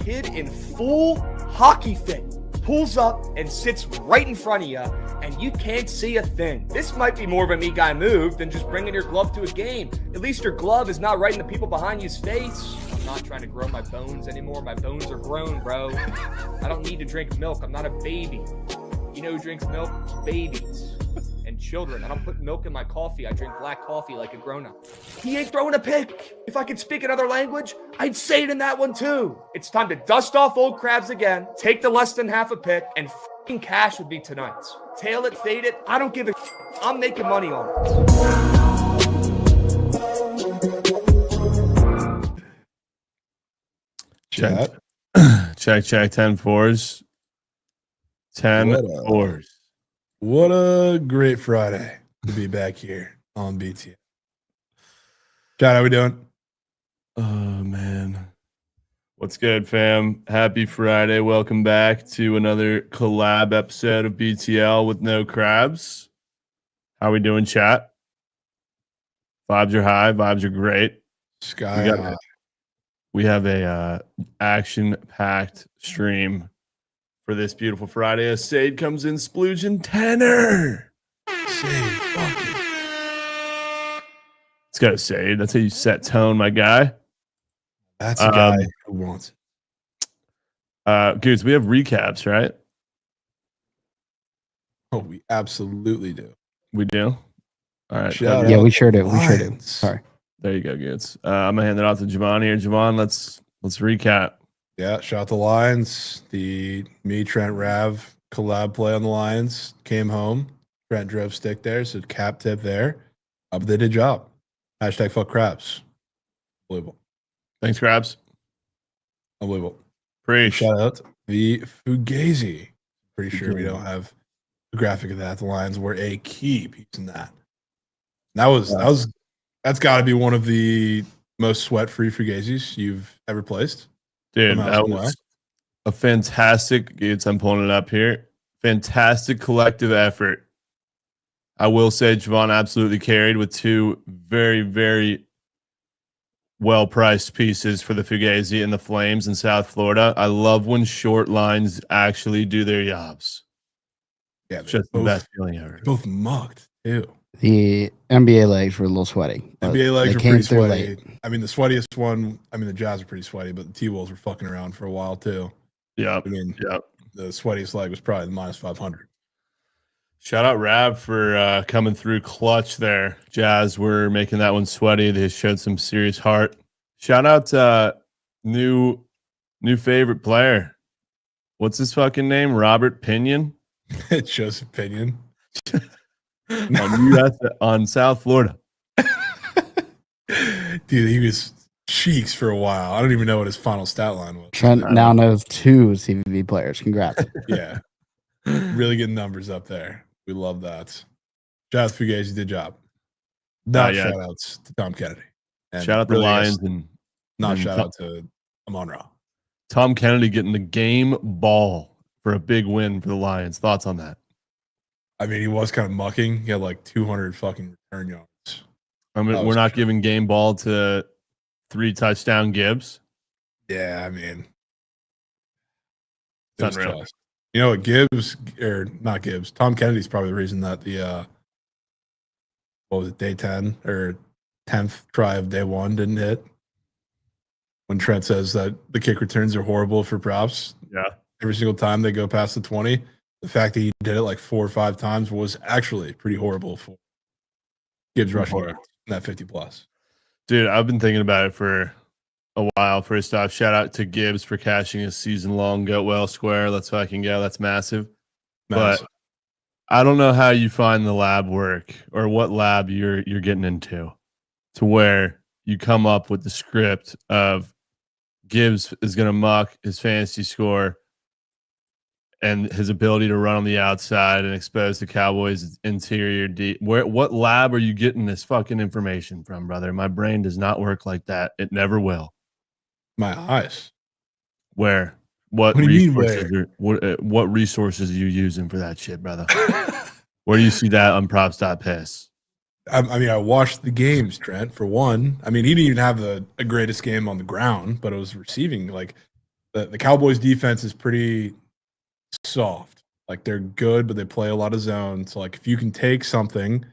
kid in full hockey fit pulls up and sits right in front of you, and you can't see a thing. This might be more of a me guy move than just bringing your glove to a game. At least your glove is not right in the people behind you's face. I'm not trying to grow my bones anymore. My bones are grown, bro. I don't need to drink milk. I'm not a baby. You know who drinks milk? Babies and children. I don't put milk in my coffee. I drink black coffee like a grown-up. He ain't throwing a pick. If I could speak another language, I'd say it in that one too. It's time to dust off old Krabs again, take the less than half a pick, and f***ing cash would be tonight's. Tail it, fade it, I don't give a shit. I'm making money on it. Chat. Check 10-4s. 10-4s. What a great Friday to be back here on BTL. Chat, how we doing? Oh, man. What's good, fam? Happy Friday. Welcome back to another collab episode of BTL with no Krabs. How we doing, chat? Vibes are high. Vibes are great. Sky high. We have a action-packed stream for this beautiful Friday. As Sade comes in, splooging tenor. Sade, fuck it. Let's go, Sade. That's how you set tone, my guy. That's a guy who wants it. Goods, we have recaps, right? Oh, we absolutely do. We do? All right. Shout Yeah, out we sure do. We sure do. Lions. Sorry. There you go, Goods. I'm gonna hand it off to Jovan here. Jovan, let's recap. Yeah, shout out the Lions. The me, Trent, Rav collab play on the Lions came home. Trent drove stick there, so cap tip there. But they did job. Hashtag fuck Krabs. Unbelievable. Thanks, Krabs. Unbelievable. Preach. Shout out the Fugazi. Pretty sure we don't have a graphic of that. The Lions were a key piece in that. That's got to be one of the most sweat-free Fugazis you've ever placed. Dude, that was a fantastic, Goods, I'm pulling it up here. Fantastic collective effort. I will say Jovan absolutely carried with two very, very well-priced pieces for the Fugazi and the Flames in South Florida. I love when short lines actually do their jobs. Yeah, It's just the best feeling ever. Both mucked, too. The NBA legs were a little sweaty. NBA legs they were came pretty through sweaty. late. I mean, the sweatiest one, the Jazz are pretty sweaty, but the T-Wolves were fucking around for a while, too. Yeah. I mean, the sweatiest leg was probably the minus 500. Shout Shout out Rav for coming through clutch there. Jazz were making that one sweaty. They showed some serious heart. Shout out new favorite player. What's his fucking name? Robert Pinion? Joseph Pinion. on South Florida. Dude, he was cheeks for a while. I don't even know what his final stat line was. Trent now knows 2 CFB players. Congrats. Yeah. Really getting numbers up there. We love that. Shout out to Fugazi, did job. Not yeah. shout outs to Tom Kennedy. And Shout out the really Lions not and shout out to Amon Ra. Tom Kennedy getting the game ball for a big win for the Lions. Thoughts on that? I mean, he was kind of mucking. He had like 200 fucking return yards. I mean, we're not giving game ball to 3 touchdown Gibbs. Yeah, I mean, It's unreal. tough. You know what, Gibbs, or not Gibbs, Tom Kennedy's probably the reason that the, what was it, day 10 or 10th try of day 1 didn't hit. When Trent says that the kick returns are horrible for props. Yeah. Every single time they go past the 20. The fact that he did it like 4 or 5 times was actually pretty horrible for Gibbs rushing yards in that 50+. Dude, I've been thinking about it for a while. First off, shout out to Gibbs for cashing a season-long Goatwell square. Let's fucking go. That's massive. But I don't know how you find the lab work or what lab you're getting into to where you come up with the script of Gibbs is going to muck his fantasy score and his ability to run on the outside and expose the Cowboys' interior deep. What lab are you getting this fucking information from, brother? My brain does not work like that. It never will. My eyes. Where? What do you mean resources? What resources are you using for that shit, brother? Where do you see that on props.piss? I mean, I watched the games, Trent, for one. I mean, he didn't even have the greatest game on the ground, but it was receiving. Like, the Cowboys defense is pretty soft. Like they're good, but they play a lot of zone. So like if you can take something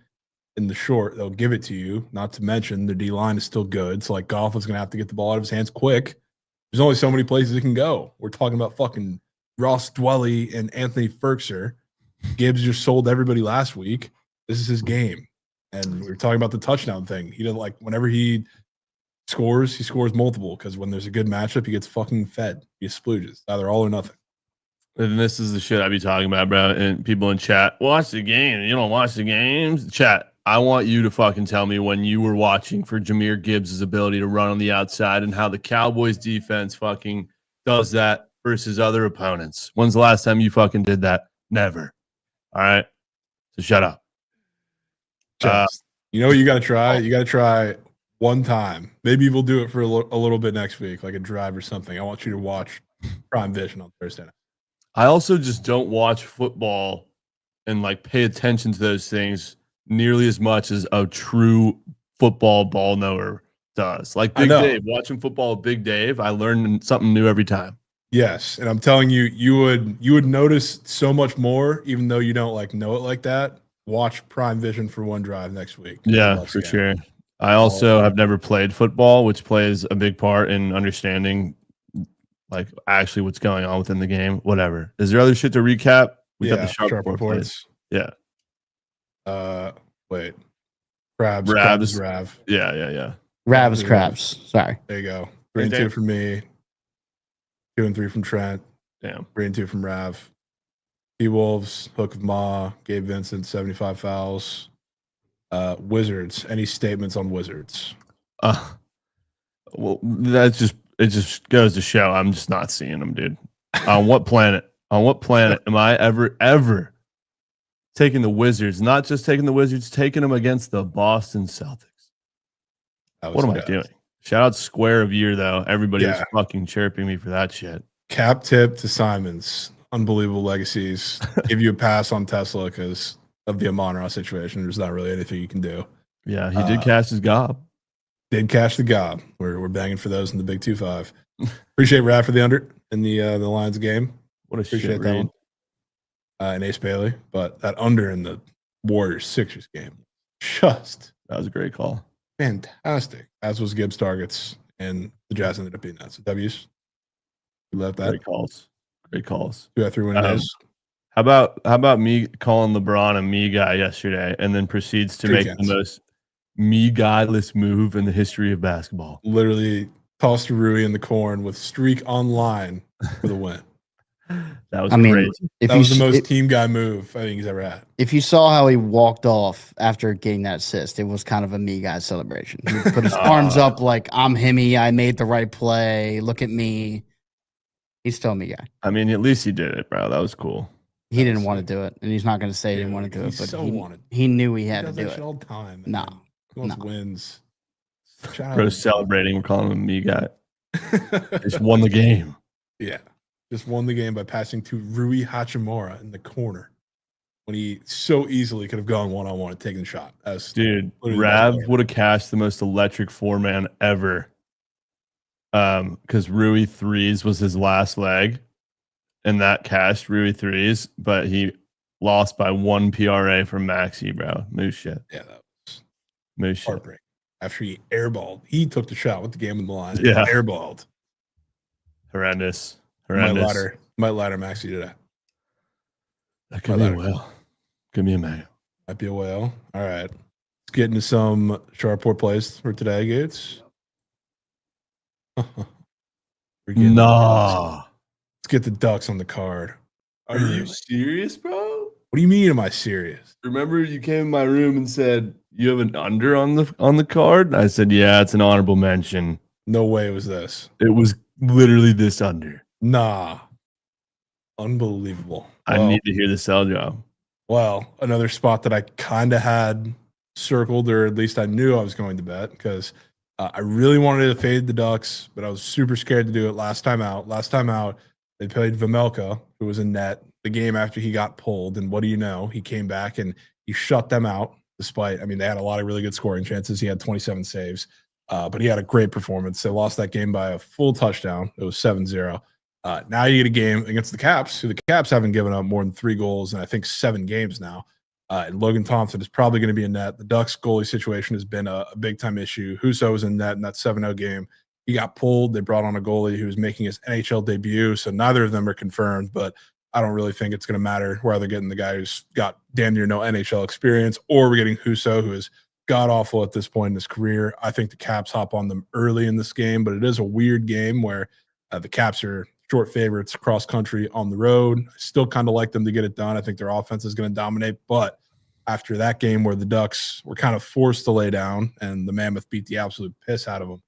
in the short, they'll give it to you. Not to mention the D line is still good. So like Goff is gonna have to get the ball out of his hands quick. There's only so many places it can go. We're talking about fucking Ross Dwelly and Anthony Ferkser. Gibbs just sold everybody last week. This is his game. And we were talking about the touchdown thing. He doesn't like whenever he scores multiple because when there's a good matchup, he gets fucking fed. He splooges. Either all or nothing. And this is the shit I be talking about, bro. And people in chat, watch the game. You don't watch the games? Chat, I want you to fucking tell me when you were watching for Jahmyr Gibbs' ability to run on the outside and how the Cowboys defense fucking does that versus other opponents. When's the last time you fucking did that? Never. All right? So shut up. You know what you got to try? You got to try one time. Maybe we'll do it for a little bit next week, like a drive or something. I want you to watch Prime Vision on Thursday night. I also just don't watch football and like pay attention to those things nearly as much as a true football ball knower does. Like Big Dave, watching football with Big Dave, I learn something new every time. Yes, and I'm telling you, you would notice so much more, even though you don't like know it like that. Watch Prime Vision for one drive next week. Yeah, for sure. I also have never played football, which plays a big part in understanding like actually what's going on within the game. Whatever. Is there other shit to recap? We got the sharp reports. Yeah. Wait. Krabs. Rav. Yeah. Rav is Krabs. Sorry. There you go. 3 and 2 from me. 2 and 3 from Trent. Damn. 3 and 2 from Rav. T-Wolves, Hook of Ma, Gabe Vincent, 75 fouls. Wizards. Any statements on Wizards? Well, it just goes to show I'm just not seeing them, dude. On what planet am I ever taking the Wizards? Not just taking the Wizards, taking them against the Boston Celtics. What am I doing? Shout out Square of Year, though. Everybody was fucking chirping me for that shit. Cap tip to Simons. Unbelievable legacies. Give you a pass on Tesla because of the Amon-Ra situation. There's not really anything you can do. Yeah, he did cash his gob. Did cash the gob. We're banging for those in the Big 2-5. Appreciate Rad for the under in the Lions game. What a Appreciate shit that read. one. And Ace Bailey, but that under in the Warriors Sixers game, that was a great call. Fantastic. As was Gibbs' targets, and the Jazz ended up being that. So W's. We left that. Great calls. 2 out of 3 win days. How about me calling LeBron a me guy yesterday, and then proceeds to make the most me guyless move in the history of basketball? Literally tossed Rui in the corn with streak online for the win. That was crazy. That was the most team guy move I think he's ever had. If you saw how he walked off after getting that assist, it was kind of a me guy celebration. He put his arms up like, I'm himmy. I made the right play. Look at me. He's still a me guy. I mean, at least he did it, bro. That was cool. He didn't want to do it, and he's not going to say he didn't want to do it, but he knew he had to do it. All the time. No. He wants wins. Bro, celebrating. We're calling him a me guy. Just won the game. Yeah. Just won the game by passing to Rui Hachimura in the corner when he so easily could have gone one-on-one and taken the shot. Dude, Rav would have cashed the most electric 4-man ever. Because Rui threes was his last leg, and that cashed Rui threes, but he lost by 1 PRA from Maxey, bro. Moose shit. Yeah, that was moose shit. Heartbreak. After he airballed, he took the shot with the game in the line. Yeah, airballed. Horrendous. Might ladder Maxey today. That could be a whale. Could be a man. Might be a whale. All right. Let's get into some Sharport plays for today, Gates. Nah. Let's get the Ducks on the card. Are you serious, bro? What do you mean? Am I serious? Remember, you came in my room and said you have an under on the card. I said, yeah, it's an honorable mention. No way it was this. It was literally this under. Nah. Unbelievable. I need to hear the sell job. Well, another spot that I kind of had circled, or at least I knew I was going to bet, because I really wanted to fade the Ducks, but I was super scared to do it last time out. Last time out, they played Vemelka, who was in net, the game after he got pulled. And what do you know? He came back and he shut them out, despite, I mean, they had a lot of really good scoring chances. He had 27 saves, but he had a great performance. They lost that game by a full touchdown. It was 7-0. Now you get a game against the Caps, who the Caps haven't given up more than 3 goals in, I think, 7 games now. And Logan Thompson is probably going to be in net. The Ducks goalie situation has been a big-time issue. Husso was in net in that 7-0 game. He got pulled. They brought on a goalie who was making his NHL debut, so neither of them are confirmed, but I don't really think it's going to matter. We're either getting the guy who's got damn near no NHL experience, or we're getting Husso, who is god-awful at this point in his career. I think the Caps hop on them early in this game, but it is a weird game where the Caps are short favorites cross country on the road. I still kind of like them to get it done. I think their offense is going to dominate, but after that game where the Ducks were kind of forced to lay down and the Mammoth beat the absolute piss out of them,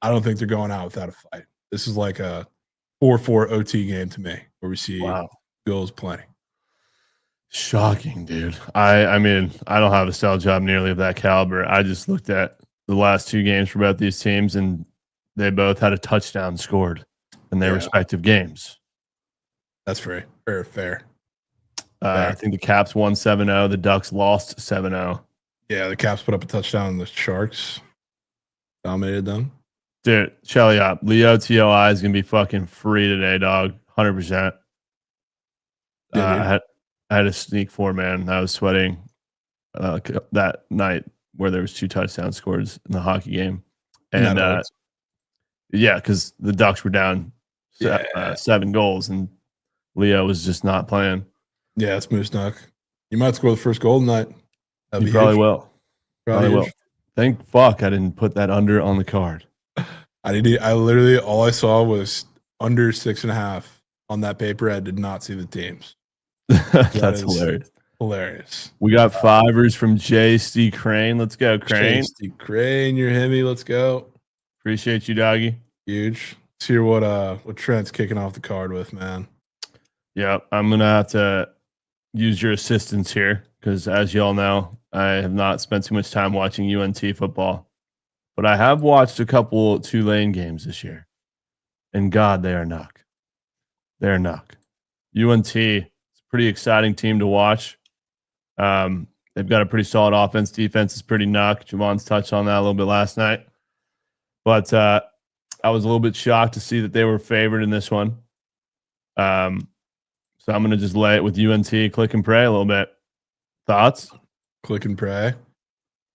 I don't think they're going out without a fight. This is like a 4-4 OT game to me, where we see goals plenty. Shocking, dude. I mean, I don't have a style job nearly of that caliber. I just looked at the last 2 games for both these teams, and they both had a touchdown scored in their respective games. That's very fair. I think the Caps won 7-0. The Ducks lost 7-0. Yeah, the Caps put up a touchdown on the Sharks. Dominated them. Dude, Shelly up. Leo TOI is going to be fucking free today, dog. 100%. I had a sneak 4-man. I was sweating that night where there was 2 touchdown scores in the hockey game. And yeah, because the Ducks were down 7 goals, and Leo was just not playing. Yeah, it's Moose Knuck. You might score the first goal tonight. You probably will. Probably will. Thank fuck I didn't put that under on the card. I literally, all I saw was under 6.5 on that paper. I did not see the teams. That's hilarious. Hilarious. We got 5ers from JC Crane. Let's go, Crane. JC Crane, you're Hemi. Let's go. Appreciate you, doggy. Huge. Let's hear what Trent's kicking off the card with, man. Yeah, I'm gonna have to use your assistance here because, as y'all know, I have not spent too much time watching UNT football, but I have watched a couple Tulane games this year, and God, they are knock. They're knock. UNT is a pretty exciting team to watch. They've got a pretty solid offense. Defense is pretty knock. Jovan's touched on that a little bit last night, but I was a little bit shocked to see that they were favored in this one. So I'm going to just lay it with UNT, click and pray a little bit. Thoughts? Click and pray.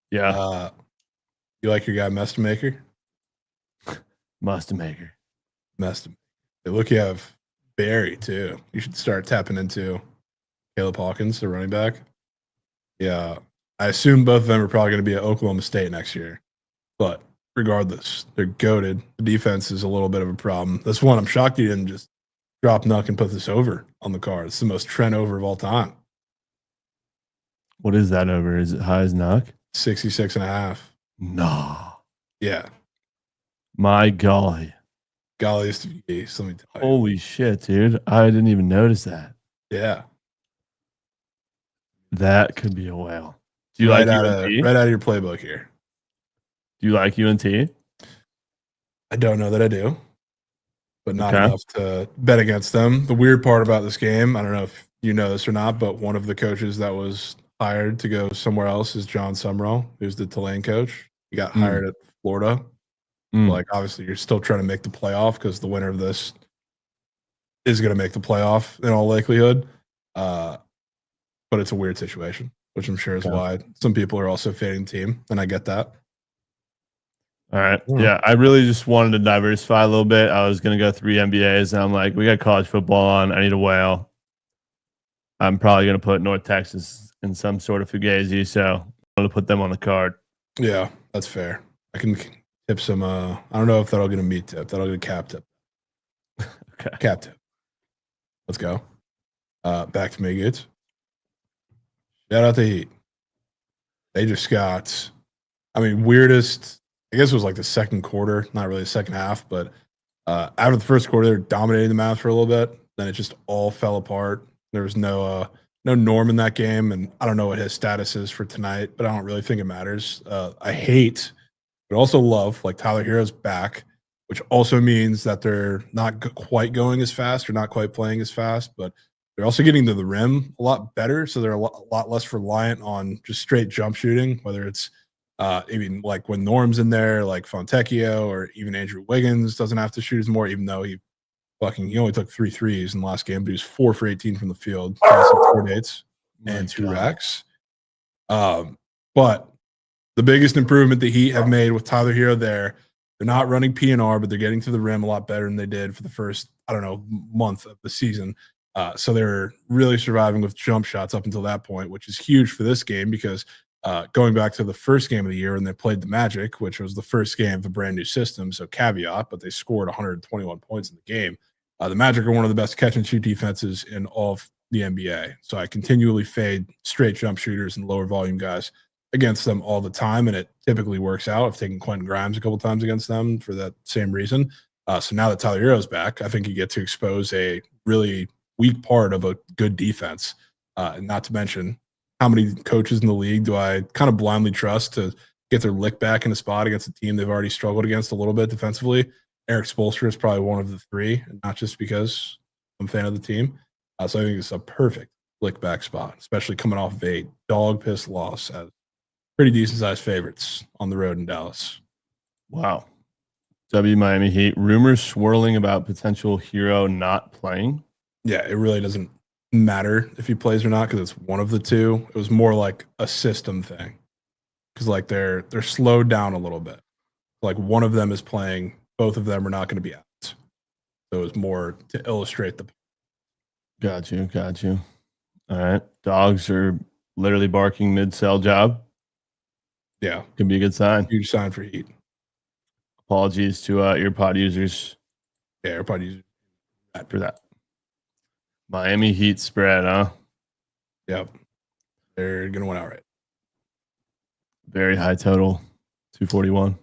Yeah. You like your guy Mustamaker? Mustamaker. Hey, look, you have Barry, too. You should start tapping into Caleb Hawkins, the running back. Yeah. I assume both of them are probably going to be at Oklahoma State next year. But regardless, they're goated. The defense is a little bit of a problem. This one, I'm shocked you didn't just drop Nuck and put this over on the card. It's the most Trent over of all time. What is that over? Is it high as Nuck? 66.5. No. Yeah. My golly. Golly is to be ace, let me tell you. Holy shit, dude. I didn't even notice that. Yeah. That could be a whale. Do you right like out UNT? Right out of your playbook here. Do you like UNT? I don't know that I do, but not enough to bet against them. The weird part about this game, I don't know if you know this or not, but one of the coaches that was hired to go somewhere else is John Summerall, who's the Tulane coach. He got hired at Florida. Like, obviously, you're still trying to make the playoff because the winner of this is going to make the playoff in all likelihood. But it's a weird situation, which I'm sure is why some people are also fading the team, and I get that. All right. Yeah, I really just wanted to diversify a little bit. I was going to go 3 NBAs, and I'm like, we got college football on. I need a whale. I'm probably going to put North Texas in some sort of fugazi, so I'm going to put them on the card. Yeah, that's fair. I can tip some. I don't know if that'll get a meat tip. That'll get a cap tip. Okay. Cap tip. Let's go. Back to me, Goods. Shout out to Heat. They just got, weirdest. I guess it was like the second quarter, not really the second half, but after the first quarter, they were dominating the Mavs for a little bit. Then it just all fell apart. There was no Norm in that game, and I don't know what his status is for tonight, but I don't really think it matters. I hate, but also love, like Tyler Hero's back, which also means that they're not quite going as fast or not quite playing as fast, but they're also getting to the rim a lot better, so they're a lot less reliant on just straight jump shooting, whether it's even like when Norm's in there, like Fontecchio, or even Andrew Wiggins doesn't have to shoot as more, even though he he only took 3 threes in the last game, but he was 4 for 18 from the field, 4 dates and 2 racks. But the biggest improvement the Heat have made with Tyler Hero there, they're not running PNR, but they're getting to the rim a lot better than they did for the first, month of the season. So they're really surviving with jump shots up until that point, which is huge for this game because going back to the first game of the year when they played the Magic, which was the first game of a brand new system, so caveat, but they scored 121 points in the game. The Magic are one of the best catch-and-shoot defenses in all of the NBA. So I continually fade straight jump shooters and lower volume guys against them all the time, and it typically works out. I've taken Quentin Grimes a couple times against them for that same reason. So now that Tyler Hero's back, I think you get to expose a really weak part of a good defense. And not to mention, how many coaches in the league do I kind of blindly trust to get their lick back in a spot against a team they've already struggled against a little bit defensively? Eric Spoelstra is probably one of the 3, and not just because I'm a fan of the team. So I think it's a perfect lick back spot, especially coming off of a dog piss loss as pretty decent sized favorites on the road in Dallas. Wow. W Miami Heat. Rumors swirling about potential Hero not playing. Yeah, it really doesn't matter if he plays or not because it's one of the two. It was more like a system thing because like they're slowed down a little bit. Like one of them is playing, both of them are not going to be out. So it was more to illustrate the. Got you. All right. Dogs are literally barking mid-sell job. Yeah. Could be a good sign. Huge sign for Heat. Apologies to earpod users. Yeah, earpod users. For that. Miami Heat spread, huh? Yep. They're going to win outright. Very high total, 241.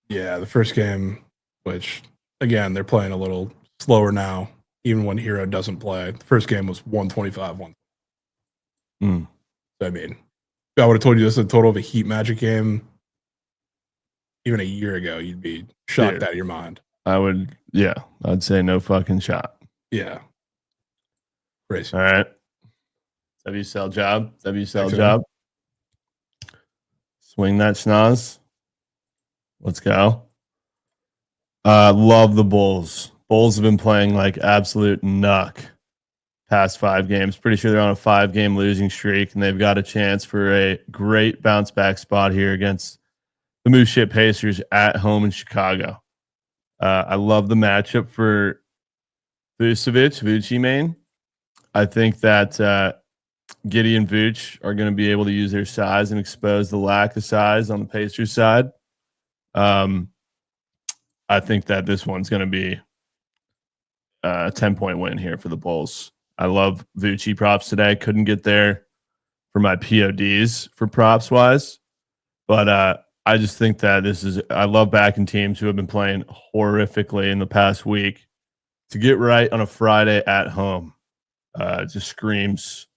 Yeah, the first game, which, again, they're playing a little slower now, even when Hero doesn't play. The first game was 125, 1. So, I mean, if I would have told you this is the total of a Heat Magic game even a year ago, you'd be shocked out of your mind. I'd say no fucking shot. Yeah. Crazy. All right. WSL job. Swing that schnoz. Let's go. Love the Bulls. Bulls have been playing like absolute nuck past 5 games. Pretty sure they're on a 5-game losing streak, and they've got a chance for a great bounce back spot here against the Moose Shit Pacers at home in Chicago. I love the matchup for Vucevic, main. I think that Giddey and Vooch are going to be able to use their size and expose the lack of size on the Pacers side. I think that this one's going to be a 10-point win here for the Bulls. I love Vucci props today. Couldn't get there for my PODs for props wise, but I just think that I love backing teams who have been playing horrifically in the past week to get right on a Friday at home. Just screams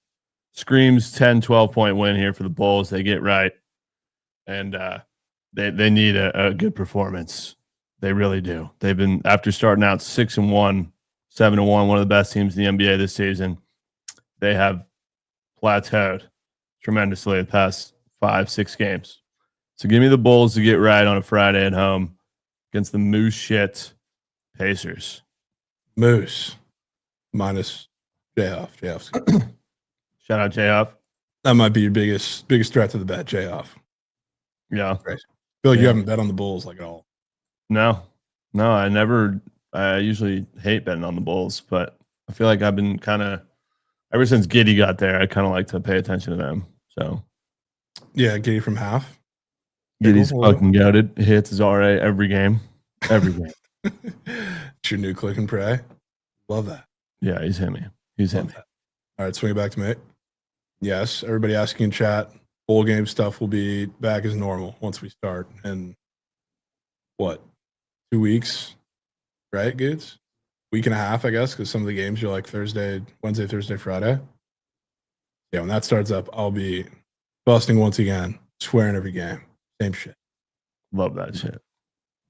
10, 12-point win here for the Bulls. They get right, and they need a good performance. They really do. They've been, after starting out 6-1, 7-1, one of the best teams in the NBA this season. They have plateaued tremendously the past 5-6 games. So give me the Bulls to get right on a Friday at home against the Moose Shit Pacers. Moose minus J-Off. Shout out J-Off. That might be your biggest threat to the bet, J-Off. Yeah. Crazy. I feel like you haven't bet on the Bulls like at all. No, I usually hate betting on the Bulls, but I feel like I've been kind of, ever since Giddey got there, I kind of like to pay attention to them. So, yeah, Giddey from half. Giddey's fucking goated. He hits his RA every game. It's your new click and pray. Love that. Yeah, he's hit me. All right, swing it back to me. Yes, everybody asking in chat. Bowl game stuff will be back as normal once we start. And what, 2 weeks, right, Goods? Week and a half, I guess, because some of the games are like Wednesday, Thursday, Friday. Yeah, when that starts up, I'll be busting once again, swearing every game. Same shit. Love that shit.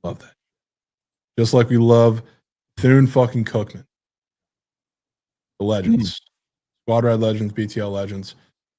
Love that. Just like we love Thune fucking Cookman. The legends. Squad Ride legends, BTL legends.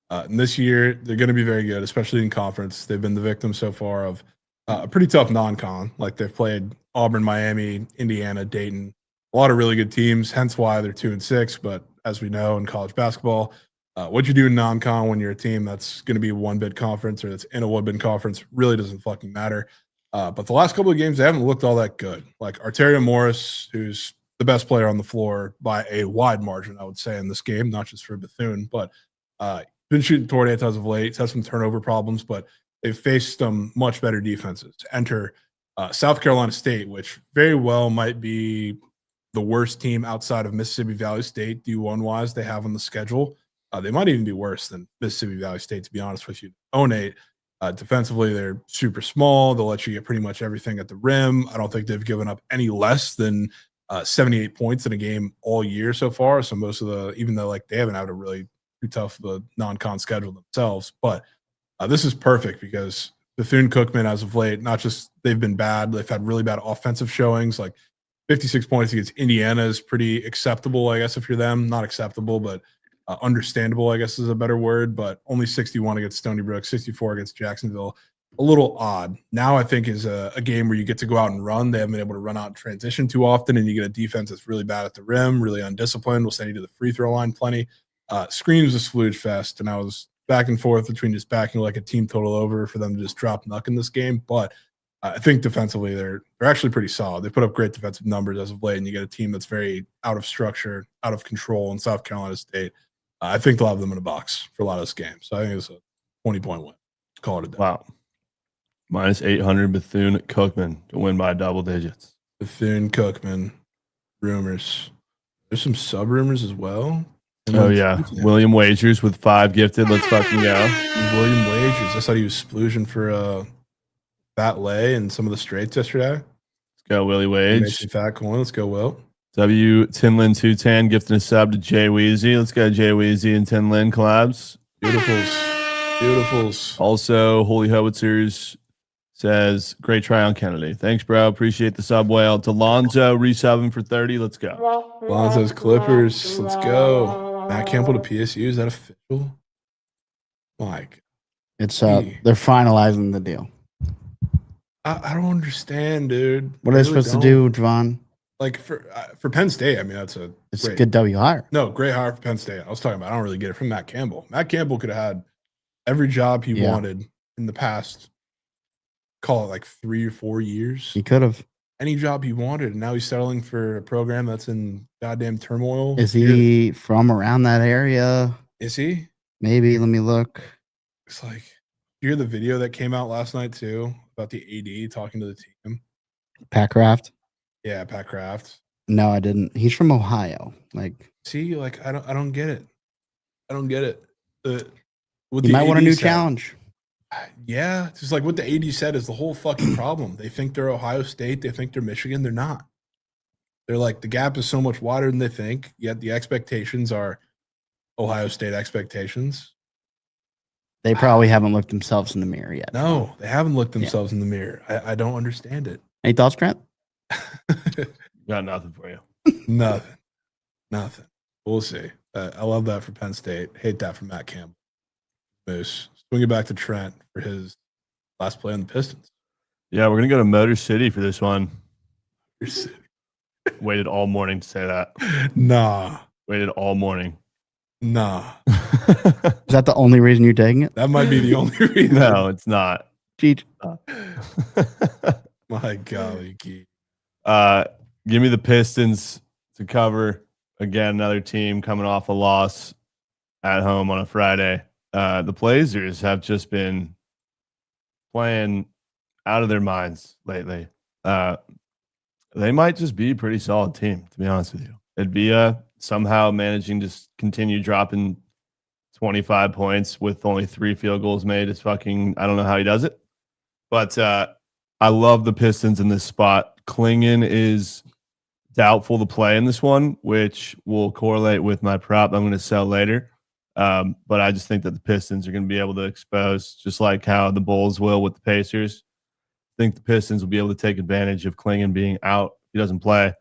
And this year, they're going to be very good, especially in conference. They've been the victim so far of a pretty tough non-con. Like they've played Auburn, Miami, Indiana, Dayton, a lot of really good teams, hence why they're 2-6. But as we know in college basketball, what you do in non-con when you're a team that's going to be a one-bid conference or that's in a one-bid conference really doesn't fucking matter. But the last couple of games, they haven't looked all that good. Like Arterio Morris, who's the best player on the floor by a wide margin, I would say, in this game, not just for Bethune, but been shooting tornadoes as of late. It's had some turnover problems, but they've faced some much better defenses. Enter South Carolina State, which very well might be the worst team outside of Mississippi Valley State, D1-wise, they have on the schedule. They might even be worse than Mississippi Valley State, to be honest with you. Onate, defensively, they're super small. They'll let you get pretty much everything at the rim. I don't think they've given up any less than 78 points in a game all year so far. So most of the, even though like they haven't had a really too tough non-con schedule themselves, but this is perfect because Bethune-Cookman as of late, not just they've been bad, they've had really bad offensive showings. Like 56 points against Indiana is pretty acceptable, I guess, if you're them. Not acceptable, but understandable, I guess is a better word. But only 61 against Stony Brook, 64 against Jacksonville. A little odd. Now I think is a game where you get to go out and run. They haven't been able to run out in transition too often, and you get a defense that's really bad at the rim, really undisciplined. Will send you to the free throw line plenty. Screams a splooge fest, and I was back and forth between just backing like a team total over for them to just drop Nuck in this game. But I think defensively they're actually pretty solid. They put up great defensive numbers as of late, and you get a team that's very out of structure, out of control in South Carolina State. I think they'll have them in a box for a lot of this game. So I think it's a 20-point win. Call it a day. Wow. Minus 800 Bethune-Cookman to win by double digits. Bethune-Cookman rumors. There's some sub rumors as well. Oh, yeah. William Wagers with 5 gifted. Let's fucking go. William Wagers. I thought he was splooging for Fat Lay and some of the straights yesterday. Let's go, Willie Wage. Fat coin. Let's go, Will. W. Tinlin 210 gifting a sub to Jay Weezy. Let's go, Jay Weezy and Tinlin collabs. Beautifuls. Also, Holy Howitzers says, great try on Kennedy. Thanks, bro. Appreciate the sub whale. To Lonzo, resubbing for 30. Let's go. Lonzo's Clippers. Let's go. Matt Campbell to PSU. Is that official? Mike. It's they're finalizing the deal. I don't understand, dude. What are they supposed to do, Jovan? Like for Penn State, I mean, it's a good W hire. No, great hire for Penn State. I was talking about, I don't really get it from Matt Campbell. Matt Campbell could have had every job he wanted in the past, call it like 3 or 4 years. He could have. Any job he wanted, and now he's settling for a program that's in goddamn turmoil. Is he from around that area? Is he? Maybe. Let me look. It's like, you hear the video that came out last night too about the AD talking to the team? Pat Kraft? Yeah, Pat Kraft. No, I didn't. He's from Ohio. Like, see, like I don't get it. I don't get it. You might want a new challenge. Yeah, just like what the AD said is the whole fucking problem. They think they're Ohio State. They think they're Michigan. They're not. They're like, the gap is so much wider than they think, yet the expectations are Ohio State expectations. They probably haven't looked themselves in the mirror yet. No, they haven't looked themselves in the mirror. I don't understand it. Any thoughts, Trent? Got nothing for you. Nothing. We'll see. I love that for Penn State. Hate that for Matt Campbell. Moose. Swing it back to Trent for his last play on the Pistons. Yeah, we're going to go to Motor City for this one. Motor City. Waited all morning to say that. Nah. Waited all morning. Nah. Is that the only reason you're taking it? That might be the only reason. No, it's not. Cheech. My golly. Give me the Pistons to cover. Again, another team coming off a loss at home on a Friday. The Blazers have just been playing out of their minds lately. They might just be a pretty solid team, to be honest with you. It'd be somehow managing to continue dropping 25 points with only 3 field goals made is fucking, I don't know how he does it. But I love the Pistons in this spot. Klingon is doubtful to play in this one, which will correlate with my prop I'm going to sell later. But I just think that the Pistons are going to be able to expose, just like how the Bulls will with the Pacers. I think the Pistons will be able to take advantage of Klingon being out if he doesn't play,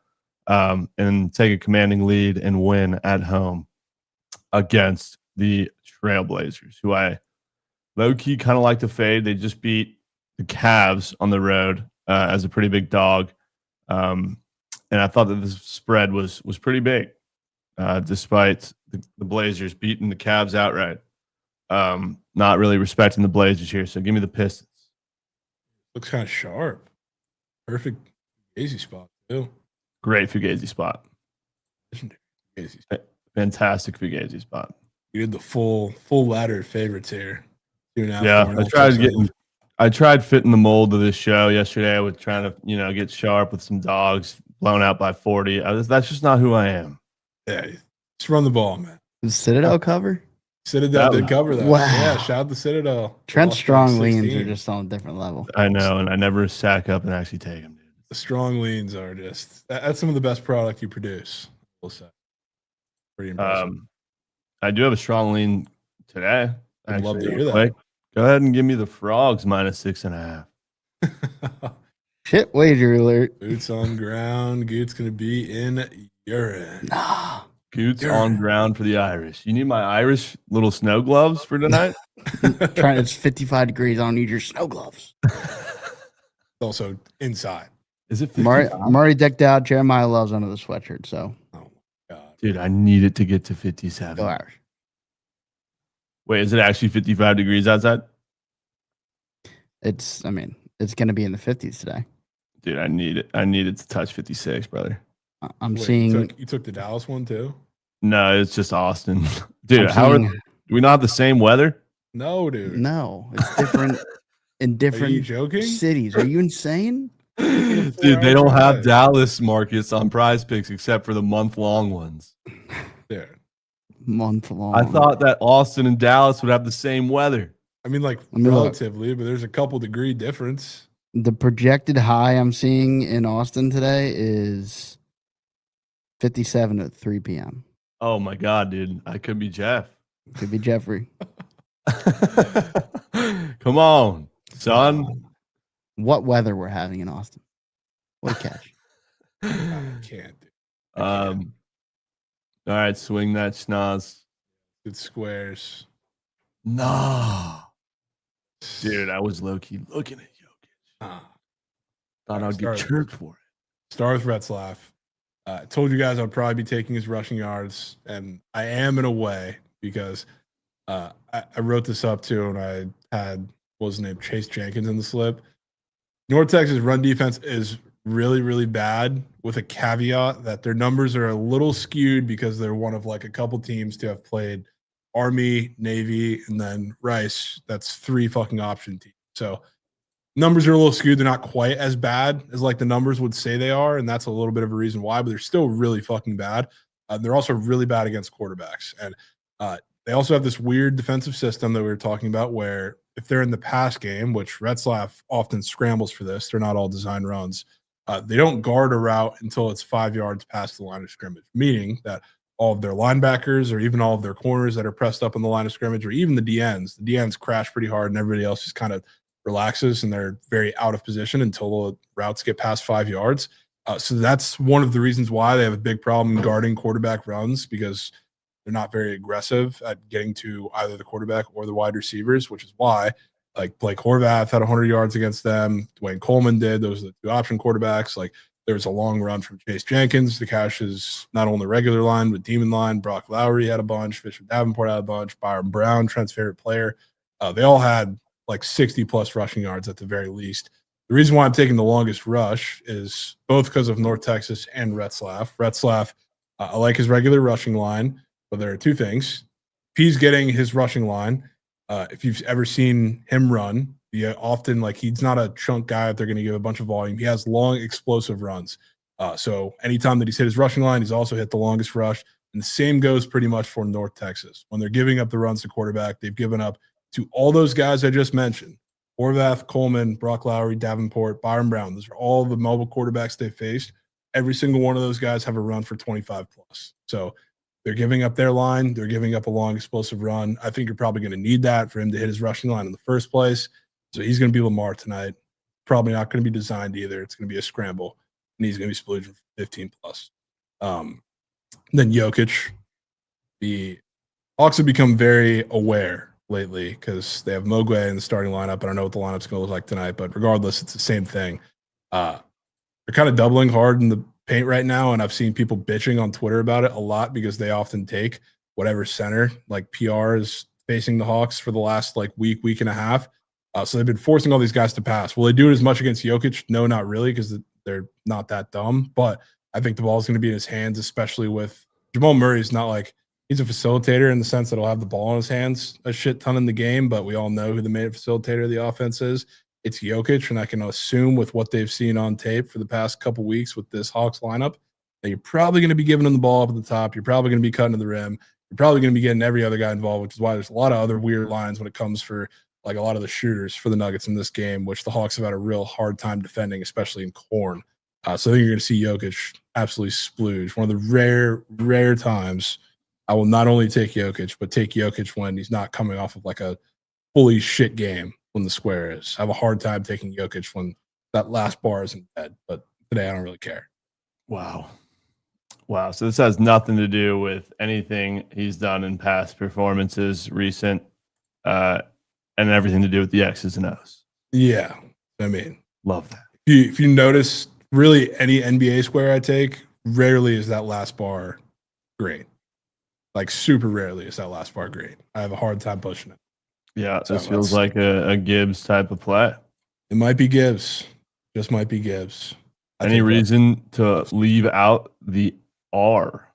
and take a commanding lead and win at home against the Trailblazers, who I low-key kind of like to fade. They just beat the Cavs on the road as a pretty big dog. and I thought that the spread was pretty big, despite the Blazers beating the Cavs outright. Not really respecting the Blazers here, so give me the Pistons. Looks kind of sharp. Perfect Fugazi spot too. Great Fugazi spot. Legendary Fugazi spot. Fantastic Fugazi spot. You did the full ladder of favorites here. Yeah, I tried fitting the mold of this show yesterday with trying to, get sharp with some dogs blown out by 40. That's just not who I am. Yeah, just run the ball, man. The Citadel cover? Citadel did cover that. Wow. Yeah, shout out to Citadel. Trent's strong leans 16. are just on a different level. I know, and I never sack up and actually take them, dude. The strong leans are that's some of the best product you produce. We'll say. Pretty impressive. I do have a strong lean today. I'd love to actually, hear that. quick. Go ahead and give me the Frogs -6.5. Shit wager alert. Boots on ground. Goot's going to be in urine. Nah. Goots on ground for the Irish. You need my Irish little snow gloves for tonight? Trent, it's 55 degrees. I don't need your snow gloves. Also inside. Is it I'm 55? already decked out. Jeremiah loves under the sweatshirt, so Oh my god. Dude, I need it to get to 57. go Irish. Wait, is it actually 55 degrees outside? It's going to be in the 50s today. Dude, I need it. I need it to touch 56, brother. I'm Wait, seeing. you took the Dallas one too? No, it's just Austin. Dude, I'm do seeing- we not have the same weather? No, dude. No, it's different in Are you different joking? cities. Are you insane? Dude, they don't have Dallas markets on Prize Picks except for the month-long ones. Dude. Month long. I thought that Austin and Dallas would have the same weather. I mean, like Let me look. relatively, but there's a couple degree difference. The projected high I'm seeing in Austin today is 57 at 3 p.m. Oh my god, dude. I could be Jeff. Could be Jeffrey. Come on, son. What weather we're having in Austin? What a catch. I can't. Dude. All right, swing that schnoz. Good squares. No. Dude, I was low-key looking at Jokic. Ah. Thought I'd get chirped for it. Start with Retzlaff. I told you guys I'd probably be taking his rushing yards, and I am in a way because I wrote this up too, and I had, what was his name, Chase Jenkins in the slip. North Texas run defense is really, really bad, with a caveat that their numbers are a little skewed because they're one of like a couple teams to have played Army, Navy, and then Rice. That's 3 fucking option teams. So numbers are a little skewed. They're not quite as bad as like the numbers would say they are, and that's a little bit of a reason why, but they're still really fucking bad. They're also really bad against quarterbacks. And they also have this weird defensive system that we were talking about where if they're in the pass game, which Retzlaff often scrambles for this, they're not all design runs. They don't guard a route until it's 5 yards past the line of scrimmage, meaning that all of their linebackers or even all of their corners that are pressed up on the line of scrimmage or even the DNs crash pretty hard and everybody else just kind of relaxes and they're very out of position until the routes get past 5 yards. So that's one of the reasons why they have a big problem guarding quarterback runs, because they're not very aggressive at getting to either the quarterback or the wide receivers, which is why like Blake Horvath had 100 yards against them. Dwayne Coleman did. Those are the 2 option quarterbacks. Like there was a long run from Chase Jenkins to Cash's not only regular line, but demon line. Brock Lowry had a bunch. Fisher Davenport had a bunch. Byron Brown, Trent's favorite player. They all had like 60 plus rushing yards at the very least. The reason why I'm taking the longest rush is both because of North Texas and Retzlaff. Retzlaff, I like his regular rushing line, but there are 2 things. If he's getting his rushing line, if you've ever seen him run, often like he's not a chunk guy that they're going to give a bunch of volume. He has long, explosive runs. So anytime that he's hit his rushing line, he's also hit the longest rush. And the same goes pretty much for North Texas. When they're giving up the runs to quarterback, they've given up to all those guys I just mentioned. Horvath, Coleman, Brock Lowry, Davenport, Byron Brown. Those are all the mobile quarterbacks they faced. Every single one of those guys have a run for 25 plus. So they're giving up their line. They're giving up a long, explosive run. I think you're probably going to need that for him to hit his rushing line in the first place. So he's going to be Lamar tonight. Probably not going to be designed either. It's going to be a scramble, and he's going to be splurging for 15 plus. Then Jokic. The Hawks have become very aware lately because they have Mogwai in the starting lineup. I don't know what the lineup's going to look like tonight, but regardless, it's the same thing. They're kind of doubling hard in the paint right now, and I've seen people bitching on Twitter about it a lot because they often take whatever center, like PR is facing the Hawks for the last like week and a half. So they've been forcing all these guys to pass. Will they do it as much against Jokic? No, not really, because they're not that dumb. But I think the ball is going to be in his hands, especially with Jamal Murray's not like he's a facilitator in the sense that he'll have the ball in his hands a shit ton in the game, but we all know who the main facilitator of the offense is. It's Jokic, and I can assume with what they've seen on tape for the past couple weeks with this Hawks lineup that you're probably going to be giving him the ball up at the top. You're probably going to be cutting to the rim. You're probably going to be getting every other guy involved, which is why there's a lot of other weird lines when it comes for like a lot of the shooters for the Nuggets in this game, which the Hawks have had a real hard time defending, especially in corn. So I think you're going to see Jokic absolutely splooge. One of the rare times I will not only take Jokic, but take Jokic when he's not coming off of like a fully shit game when the square is. I have a hard time taking Jokic when that last bar is in bed, but today I don't really care. Wow. So this has nothing to do with anything he's done in past performances, recent, and everything to do with the X's and O's. Yeah, I mean, love that. If you notice, really any NBA square I take, rarely is that last bar great. Like super rarely is that last bar great. I have a hard time pushing it. Yeah, so this feels like a Gibbs type of play. It might be Gibbs. Just might be Gibbs. Any reason to leave out the R?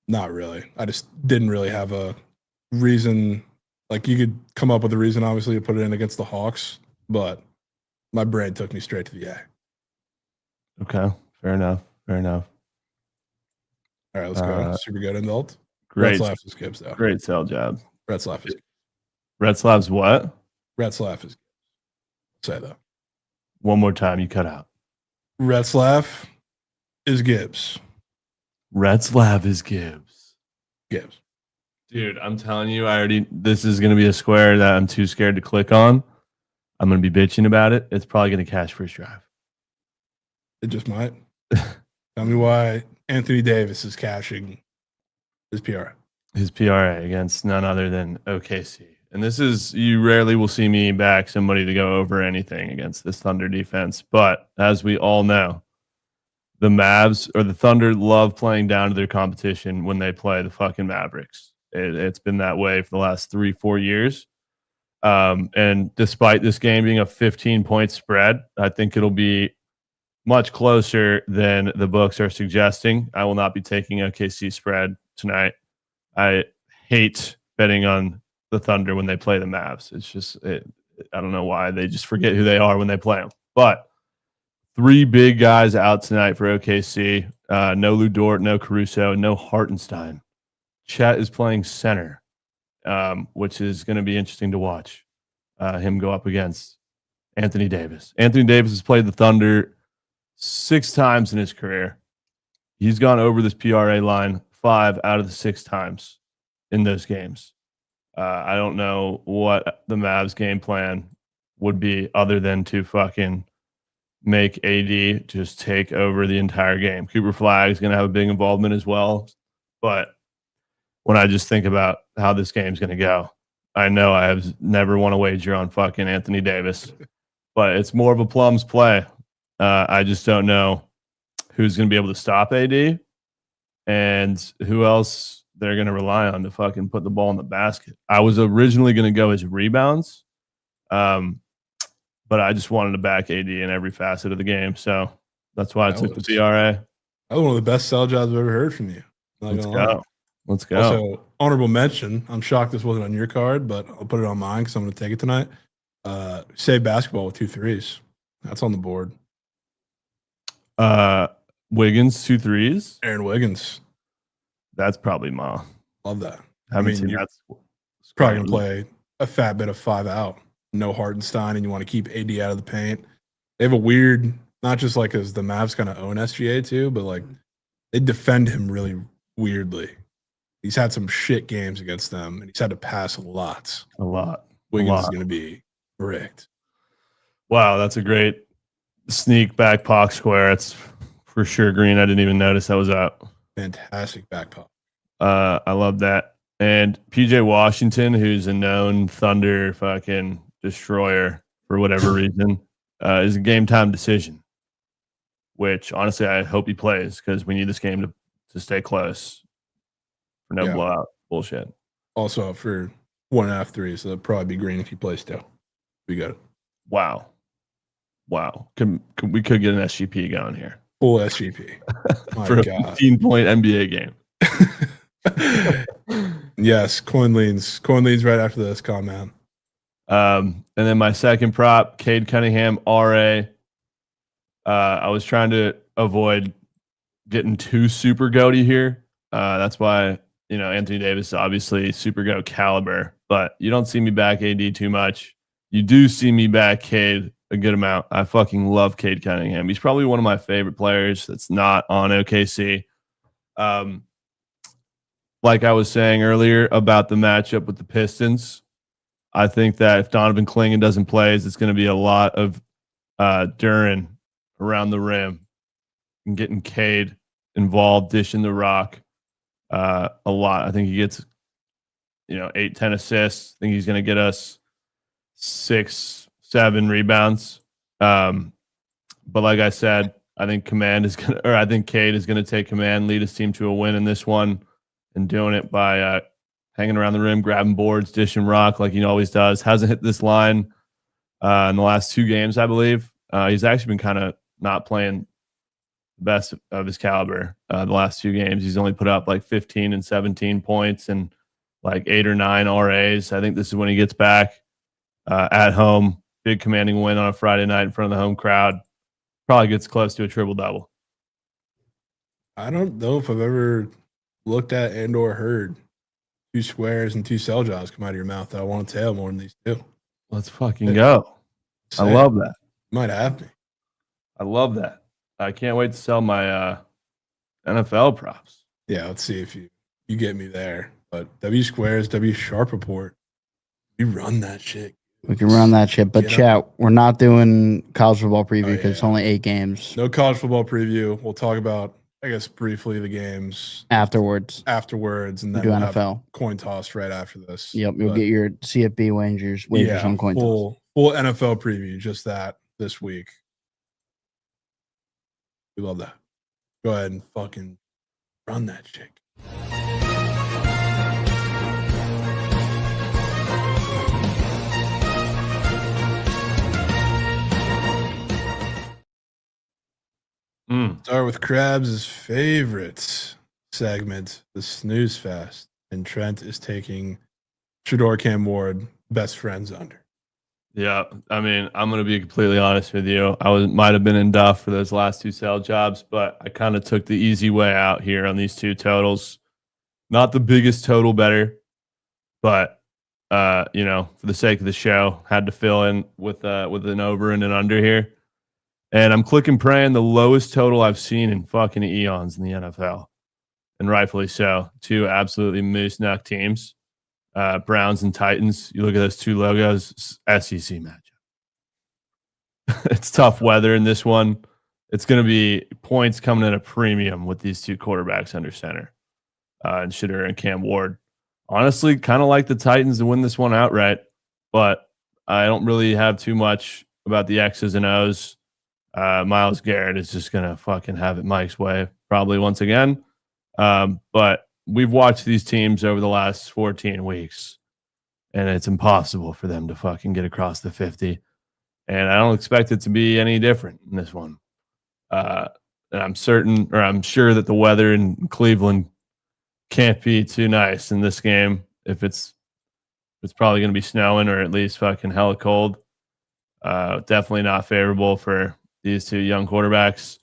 Not really. I just didn't really have a reason. Like you could come up with a reason, obviously, to put it in against the Hawks, but my brain took me straight to the A. Okay, fair enough. All right, let's go. Super good adult. Great. Retzlaff is Gibbs, though. Great sell job. Retzlaff is. Retzlaff's what? Retzlaff is. Say though. One more time, you cut out. Retzlaff is Gibbs. Retzlaff is Gibbs. Gibbs. Dude, I'm telling you, this is going to be a square that I'm too scared to click on. I'm going to be bitching about it. It's probably going to cash first drive. It just might. Tell me why Anthony Davis is cashing his PRA. His PRA against none other than OKC. And this is, you rarely will see me back somebody to go over anything against this Thunder defense. But as we all know, the Mavs or the Thunder love playing down to their competition when they play the fucking Mavericks. It's been that way for the last 3-4 years. And despite this game being a 15-point spread, I think it'll be much closer than the books are suggesting. I will not be taking OKC spread tonight. I hate betting on the Thunder when they play the Mavs. It's just, I don't know why. They just forget who they are when they play them. But 3 big guys out tonight for OKC. No Lou Dort, no Caruso, no Hartenstein. Chet is playing center, which is going to be interesting to watch him go up against Anthony Davis. Anthony Davis has played the Thunder 6 times in his career. He's gone over this PRA line 5 out of the 6 times in those games. I don't know what the Mavs game plan would be other than to fucking make AD just take over the entire game. Cooper Flag is going to have a big involvement as well. But when I just think about how this game's going to go, I know I have never won a wager on fucking Anthony Davis, but it's more of a plums play. I just don't know who's going to be able to stop AD and who else they're going to rely on to fucking put the ball in the basket. I was originally going to go as rebounds, but I just wanted to back AD in every facet of the game. So that's why I took the PRA. That was one of the best sell jobs I've ever heard from you. Let's go. Let's go. Also, honorable mention. I'm shocked this wasn't on your card, but I'll put it on mine because I'm going to take it tonight. Save basketball with 2 threes. That's on the board. Wiggins, 2 threes. Aaron Wiggins. That's probably Ma. Love that. I mean, that's probably going to play a fat bit of 5 out. No Hartenstein, and you want to keep AD out of the paint. They have a weird, not just like as the Mavs kind of own SGA too, but like they defend him really weirdly. He's had some shit games against them, and he's had to pass a lot. Wiggins is going to be bricked. Wow, that's a great sneak back pock square. It's for sure green. I didn't even notice that was out. Fantastic back pop. I love that. And PJ Washington, who's a known Thunder fucking destroyer for whatever reason, is a game time decision. which honestly I hope he plays because we need this game to stay close for no blowout bullshit. Also for 1.5 3, so that'd probably be green if he plays too. We got it. Wow. We could get an SGP going here. Full SGP. For a 15-point NBA game. Yes, coin leans right after this. Calm down. And then my second prop, Cade Cunningham, RA. I was trying to avoid getting too super goaty here. That's why, Anthony Davis is obviously super goat caliber, but you don't see me back AD too much. You do see me back Cade a good amount. I fucking love Cade Cunningham. He's probably one of my favorite players that's not on OKC. Like I was saying earlier about the matchup with the Pistons, I think that if Donovan Clingan doesn't play, it's going to be a lot of Duren around the rim and getting Cade involved, dishing the rock a lot. I think he gets 8-10 assists. I think he's going to get us 6-7 rebounds. But like I said, I think Cade is going to take command, lead his team to a win in this one, and doing it by hanging around the rim, grabbing boards, dishing rock like he always does. Hasn't hit this line in the last 2 games, I believe. He's actually been kind of not playing the best of his caliber the last 2 games. He's only put up like 15 and 17 points and like 8 or 9 RAs. I think this is when he gets back at home. Big commanding win on a Friday night in front of the home crowd. Probably gets close to a triple-double. I don't know if I've ever looked at and or heard 2 squares and 2 cell jobs come out of your mouth that I want to tail more than these 2. Let's fucking go. I love that. Might have me. I love that. I can't wait to sell my NFL props. Yeah, let's see if you get me there. But W squares, W sharp report. We run that shit. We can run that shit. But chat, we're not doing college football preview because it's only 8 games. No college football preview. We'll talk about, I guess, briefly the games afterwards, and then do we'll NFL have coin toss right after this. Yep, you'll get your CFB wagers on coin toss. Full NFL preview, just that this week. We love that. Go ahead and fucking run that shit. Start with Krabs' favorite segment, the Snooze Fest. And Trent is taking Shador Cam Ward, best friends under. Yeah, I mean, I'm going to be completely honest with you. Might have been in Duff for those last 2 sell jobs, but I kind of took the easy way out here on these 2 totals. Not the biggest total better, but for the sake of the show, had to fill in with an over and an under here. And I'm clicking praying the lowest total I've seen in fucking eons in the NFL. And rightfully so. 2 absolutely moose knuck teams. Browns and Titans. You look at those 2 logos, SEC matchup. It's tough weather in this one. It's going to be points coming at a premium with these 2 quarterbacks under center. And Shador and Cam Ward. Honestly, kind of like the Titans to win this one outright, but I don't really have too much about the X's and O's. Myles Garrett is just going to fucking have it Mike's way probably once again. But we've watched these teams over the last 14 weeks, and it's impossible for them to fucking get across the 50. And I don't expect it to be any different in this one. And I'm sure that the weather in Cleveland can't be too nice in this game. If it's probably going to be snowing or at least fucking hella cold. Definitely not favorable for these 2 young quarterbacks.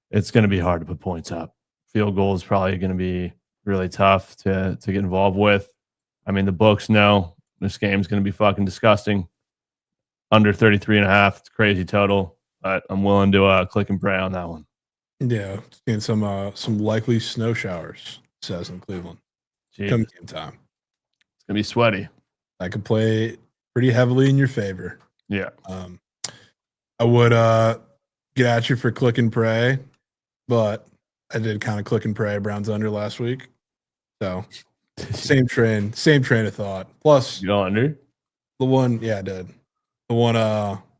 It's going to be hard to put points up. Field goal is probably going to be really tough to get involved with. I mean, the books know this game's going to be fucking disgusting. Under 33.5. It's crazy total, but I'm willing to click and pray on that one. Yeah, and some likely snow showers, it says in Cleveland. Come game time. It's going to be sweaty. That could play pretty heavily in your favor. Yeah. I would get at you for click and pray, but I did kind of click and pray Browns under last week. So same train of thought. Plus you go under? The one, yeah, I did. The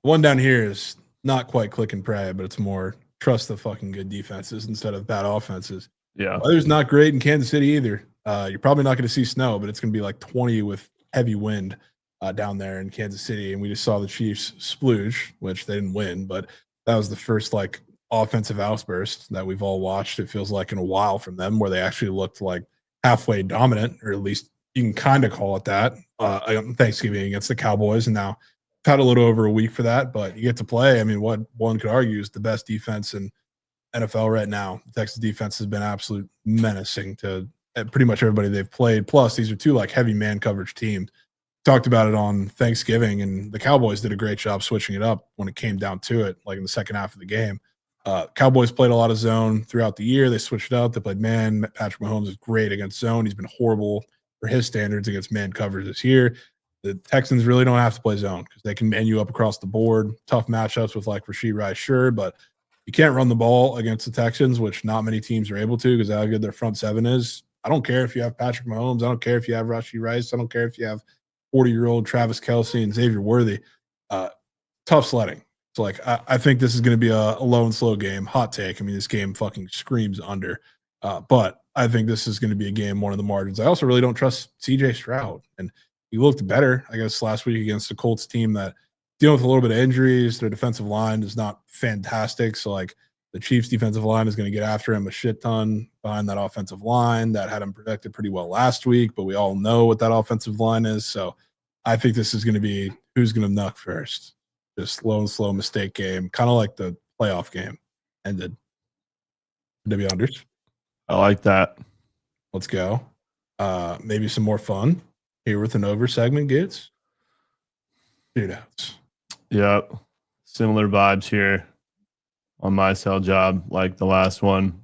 one down here is not quite click and pray, but it's more trust the fucking good defenses instead of bad offenses. Yeah. Weather's not great in Kansas City either. You're probably not going to see snow, but it's going to be like 20 with heavy wind down there in Kansas City. And we just saw the Chiefs splooge, which they didn't win, but that was the first like offensive outburst that we've all watched. It feels like in a while from them where they actually looked like halfway dominant, or at least you can kind of call it that. Thanksgiving against the Cowboys, and now had a little over a week for that, but you get to play. I mean, what one could argue is the best defense in NFL right now. The Texas defense has been absolute menacing to pretty much everybody they've played. Plus, these are two like heavy man coverage teams. Talked about it on Thanksgiving, and the Cowboys did a great job switching it up when it came down to it, like in the second half of the game. Cowboys played a lot of zone throughout the year. They switched it up. They played man. Patrick Mahomes is great against zone. He's been horrible for his standards against man coverage this year. The Texans really don't have to play zone because they can man you up across the board. Tough matchups with like Rashee Rice, sure, but you can't run the ball against the Texans, which not many teams are able to because how good their front seven is. I don't care if you have Patrick Mahomes. I don't care if you have Rashee Rice. I don't care if you have 40-year-old Travis Kelce and Xavier Worthy. Tough sledding. So, like, I think this is going to be a low and slow game. Hot take. I mean, this game fucking screams under. But I think this is going to be a game, one of the margins. I also really don't trust C.J. Stroud. And he looked better, I guess, last week against the Colts team that dealing with a little bit of injuries. Their defensive line is not fantastic. So, like, the Chiefs' defensive line is going to get after him a shit ton behind that offensive line that had him protected pretty well last week. But we all know what that offensive line is. So I think this is going to be who's going to knock first. Just low and slow mistake game, kind of like the playoff game ended. W unders. I like that. Let's go. Maybe some more fun here with an over segment gets shootouts. Yep. Similar vibes here on my cell job, like the last one.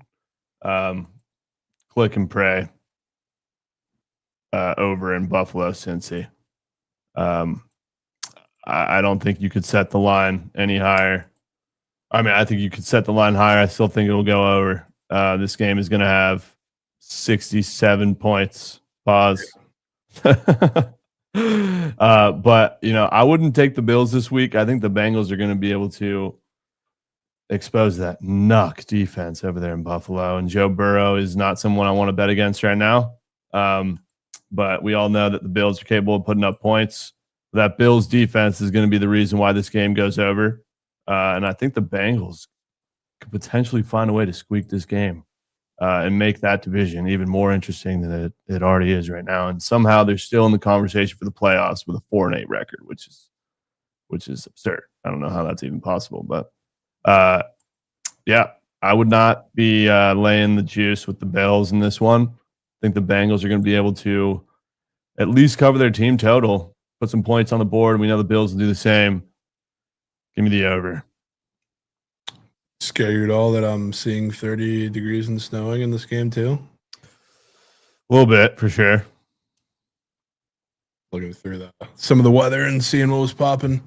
Click and pray over in Buffalo, Cincy. I don't think you could set the line any higher. I mean, I think you could set the line higher. I still think it'll go over. This game is going to have 67 points. Pause. But, I wouldn't take the Bills this week. I think the Bengals are going to be able to expose that knuck defense over there in Buffalo. And Joe Burrow is not someone I want to bet against right now. But we all know that the Bills are capable of putting up points. That Bills defense is going to be the reason why this game goes over. And I think the Bengals could potentially find a way to squeak this game and make that division even more interesting than it already is right now. And somehow they're still in the conversation for the playoffs with a 4-8 record, which is absurd. I don't know how that's even possible. But, I would not be laying the juice with the Bills in this one. I think the Bengals are going to be able to at least cover their team total. Put some points on the board. We know the Bills will do the same. Give me the over. Scare you at all that I'm seeing 30 degrees and snowing in this game too? A little bit, for sure. Looking through some of the weather and seeing what was popping.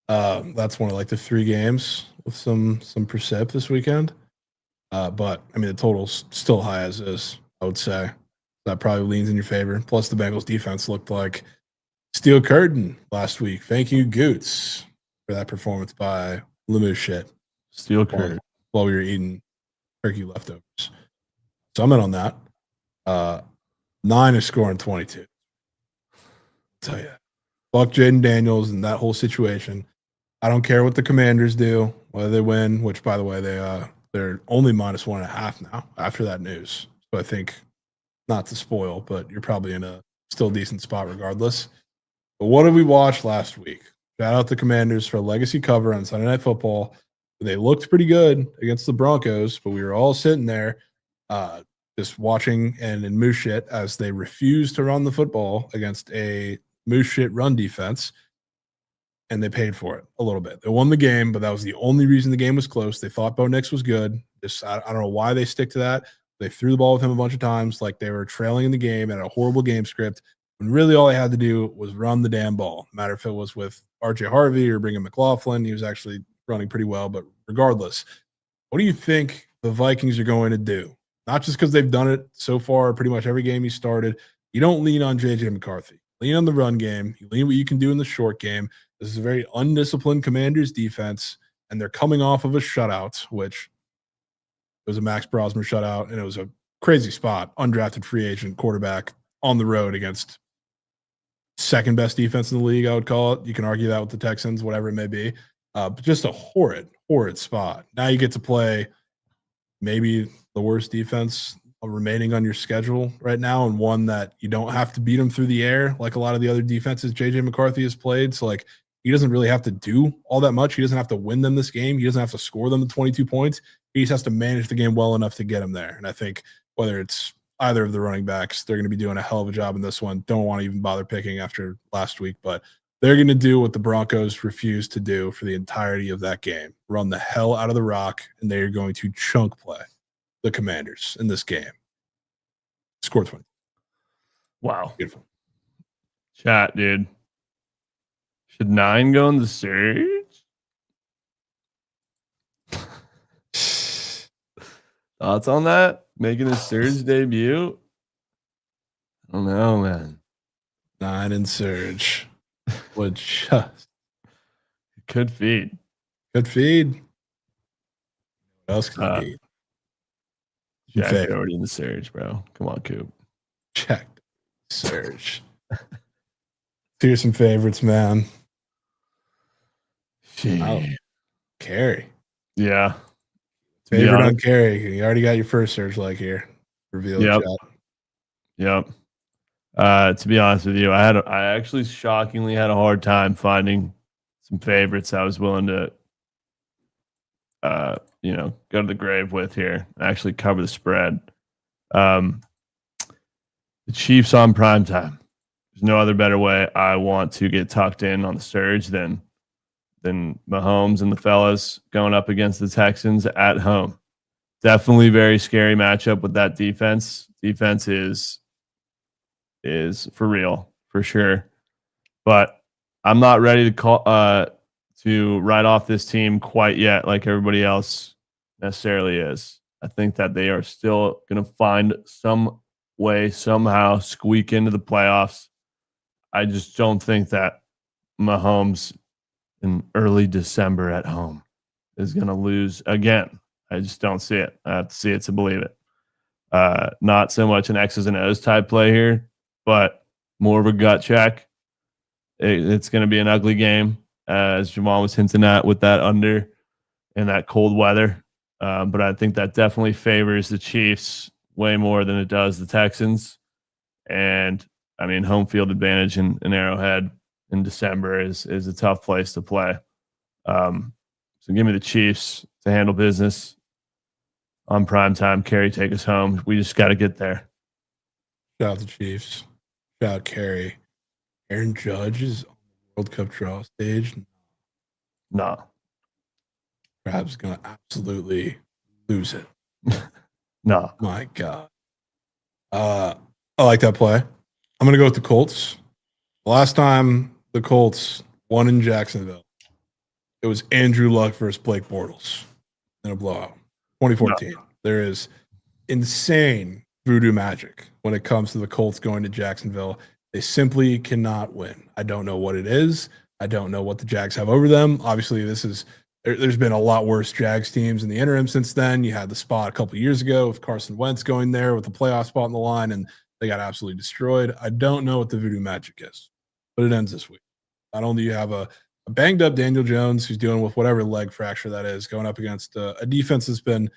That's one of like the 3 games with some precip this weekend. But I mean the total's still high as is, I would say. That probably leans in your favor. Plus the Bengals defense looked like steel curtain last week. Thank you, Goots, for that performance by Lemieux shit. Steel curtain. While we were eating turkey leftovers. So I'm in on that. 9 is scoring 22. I'll tell you. Fuck Jaden Daniels and that whole situation. I don't care what the Commanders do, whether they win, which, by the way, they're only -1.5 now after that news. So I think, not to spoil, but you're probably in a still decent spot regardless. But what did we watch last week? Shout out the Commanders for a legacy cover on Sunday Night Football. They looked pretty good against the Broncos, but we were all sitting there just watching and in moose shit as they refused to run the football against a moose shit run defense, and they paid for it a little bit. They won the game, but that was the only reason the game was close. They thought Bo Nix was good. I don't know why they stick to that. They threw the ball with him a bunch of times like they were trailing in the game and a horrible game script. When really all they had to do was run the damn ball. No matter if it was with RJ Harvey or bringing McLaughlin, he was actually running pretty well. But regardless, what do you think the Vikings are going to do? Not just because they've done it so far, pretty much every game he started. You don't lean on JJ McCarthy. Lean on the run game. You lean what you can do in the short game. This is a very undisciplined Commanders defense, and they're coming off of a shutout, which It was a Max Brosmer shutout, and it was a crazy spot. Undrafted free agent quarterback on the road against second best defense in the league, I would call it. You can argue that with the Texans, whatever it may be. But just a horrid spot. Now you get to play maybe the worst defense remaining on your schedule right now, and one that you don't have to beat them through the air like a lot of the other defenses JJ McCarthy has played. So like he doesn't really have to do all that much. He doesn't have to win them this game. He doesn't have to score them the 22 points. He just has to manage the game well enough to get them there. And I think whether it's either of the running backs, they're going to be doing a hell of a job in this one. Don't want to even bother picking after last week, but they're going to do what the Broncos refused to do for the entirety of that game. Run the hell out of the rock, and they are going to chunk play the Commanders in this game. Score 20. Wow. Beautiful. Chat, dude. Should 9 go in the Surge? Thoughts on that? Making a Surge debut? I don't know, man. 9 and Surge. Would just Could feed. good feed. What else could feed? Jack already in the Surge, bro. Come on, Coop. Check Surge. Here's some favorites, man. Oh, Carey. Yeah. Favorite on Carey. You already got your first Surge leg here. Reveal Yep. chat. Yep. To be honest with you, I actually shockingly had a hard time finding some favorites I was willing to go to the grave with here and actually cover the spread. The Chiefs on primetime. There's no other better way I want to get tucked in on the Surge than Mahomes and the fellas going up against the Texans at home. Definitely very scary matchup with that defense. Defense is for real, for sure. But I'm not ready to write off this team quite yet like everybody else necessarily is. I think that they are still going to find some way, somehow squeak into the playoffs. I just don't think that Mahomes in early December at home is going to lose again. I just don't see it. I have to see it to believe it. Not so much an X's and O's type play here, but more of a gut check. It's going to be an ugly game, as Jovan was hinting at with that under and that cold weather. But I think that definitely favors the Chiefs way more than it does the Texans. And I mean, home field advantage in Arrowhead in December is a tough place to play. So give me the Chiefs to handle business on primetime. Carey, take us home. We just got to get there. Shout out the Chiefs. Shout out Carey. Aaron Judge is on the World Cup draw stage. No. Krabs going to absolutely lose it. No. My God. I like that play. I'm going to go with the Colts. The last time the Colts won in Jacksonville, it was Andrew Luck versus Blake Bortles in a blowout. 2014. No. There is insane voodoo magic when it comes to the Colts going to Jacksonville. They simply cannot win. I don't know what it is. I don't know what the Jags have over them. Obviously, there's been a lot worse Jags teams in the interim since then. You had the spot a couple of years ago with Carson Wentz going there with the playoff spot on the line, and they got absolutely destroyed. I don't know what the voodoo magic is, but it ends this week. Not only do you have a banged up Daniel Jones who's dealing with whatever leg fracture that is, going up against a defense that's been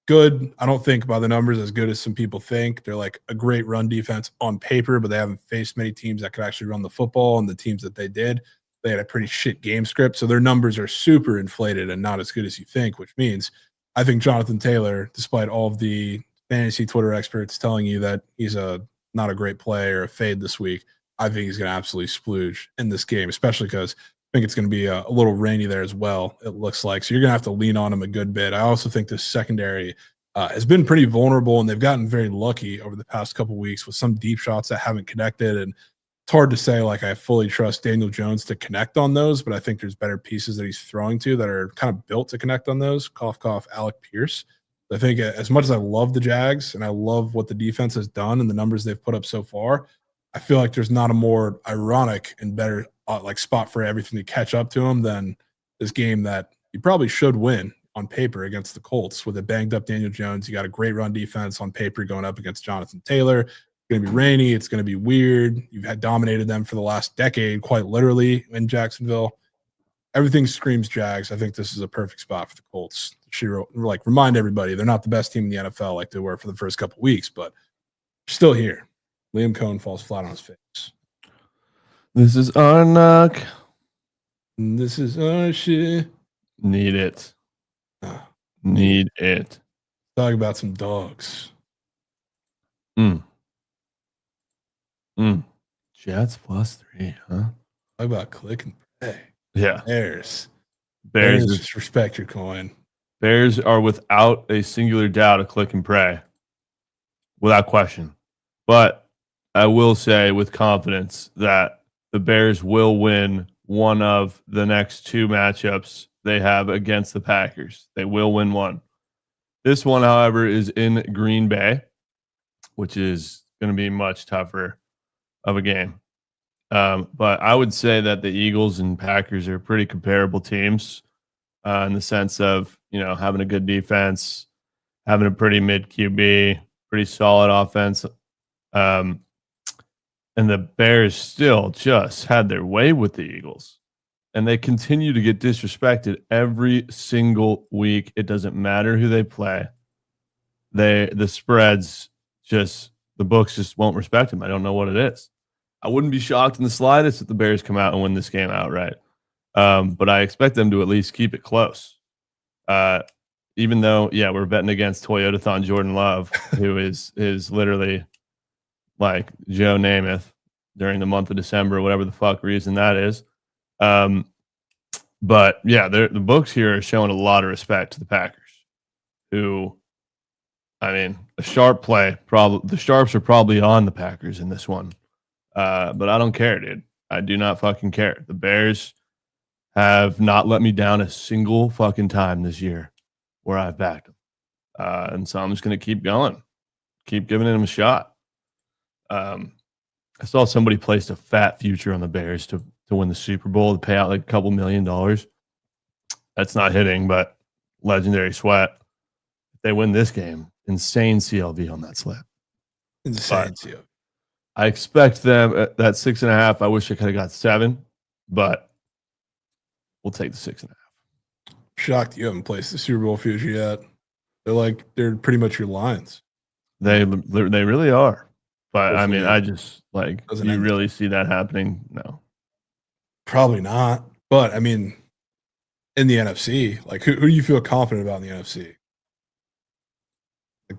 good. I don't think by the numbers as good as some people think. They're like a great run defense on paper, but they haven't faced many teams that could actually run the football, and the teams that they did, they had a pretty shit game script. So their numbers are super inflated and not as good as you think, which means I think Jonathan Taylor, despite all of the fantasy Twitter experts telling you that he's not a great play or a fade this week, I think he's going to absolutely splooge in this game, especially because I think it's going to be a little rainy there as well, it looks like. So you're going to have to lean on him a good bit. I also think this secondary has been pretty vulnerable, and they've gotten very lucky over the past couple of weeks with some deep shots that haven't connected. And it's hard to say, like, I fully trust Daniel Jones to connect on those, but I think there's better pieces that he's throwing to that are kind of built to connect on those. Cough, cough, Alec Pierce. I think as much as I love the Jags and I love what the defense has done and the numbers they've put up so far, I feel like there's not a more ironic and better spot for everything to catch up to them than this game that you probably should win on paper against the Colts with a banged up Daniel Jones. You got a great run defense on paper going up against Jonathan Taylor. It's going to be rainy. It's going to be weird. You've had dominated them for the last decade, quite literally, in Jacksonville. Everything screams Jags. I think this is a perfect spot for the Colts. Should like remind everybody they're not the best team in the NFL like they were for the first couple weeks, but still here. Liam Cohen falls flat on his face. This is our knock. This is our shit. Need it. Need it. Talk about some dogs. Jets +3, huh? Talk about click and pray. Yeah. Bears respect your coin. Bears are without a singular doubt a click and pray. Without question. But I will say with confidence that the Bears will win one of the next 2 matchups they have against the Packers. They will win one. This one, however, is in Green Bay, which is going to be much tougher of a game. But I would say that the Eagles and Packers are pretty comparable teams in the sense of, having a good defense, having a pretty mid QB, pretty solid offense. And the Bears still just had their way with the Eagles. And they continue to get disrespected every single week. It doesn't matter who they play. The spreads the books just won't respect them. I don't know what it is. I wouldn't be shocked in the slightest if the Bears come out and win this game outright. But I expect them to at least keep it close. Even though, we're betting against Toyotathon Jordan Love, who is literally like Joe Namath during the month of December, whatever the fuck reason that is. But the books here are showing a lot of respect to the Packers, who, a sharp play. The sharps are probably on the Packers in this one. But I don't care, dude. I do not fucking care. The Bears have not let me down a single fucking time this year where I've backed them. And so I'm just going to keep going, keep giving them a shot. I saw somebody placed a fat future on the Bears to win the Super Bowl, to pay out like a couple $1 million. That's not hitting, but legendary sweat. If they win this game, insane CLV on that slip. Insane CLV. I expect them at that 6.5. I wish I could have got 7, but we'll take the 6.5. Shocked you haven't placed the Super Bowl future yet. They're pretty much your Lions. They really are. But Hopefully, I just you really see that happening? No, probably not. But in the NFC, who do you feel confident about in the NFC?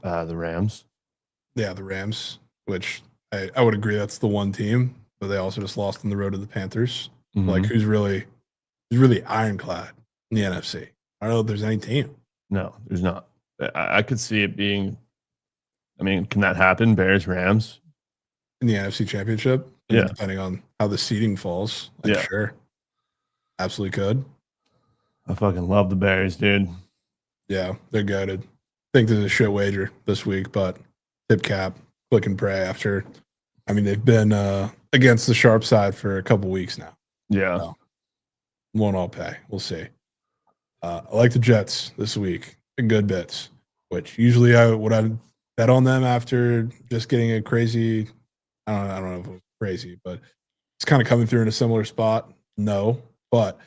The Rams. Yeah, the Rams, which I would agree that's the one team, but they also just lost on the road to the Panthers. Mm-hmm. Who's really ironclad in the NFC? I don't know if there's any team. No, there's not. I could see it being. Can that happen? Bears, Rams in the NFC Championship? Yeah, depending on how the seeding falls. Sure, absolutely could. I fucking love the Bears, dude. Yeah, they're goated. I think there's a shit wager this week, but tip cap, click and pray after. They've been against the sharp side for a couple weeks now. Yeah. So, won't all pay. We'll see. I like the Jets this week in good bits, which usually I bet on them after just getting a crazy. I don't know if it was crazy, but it's kind of coming through in a similar spot. No, but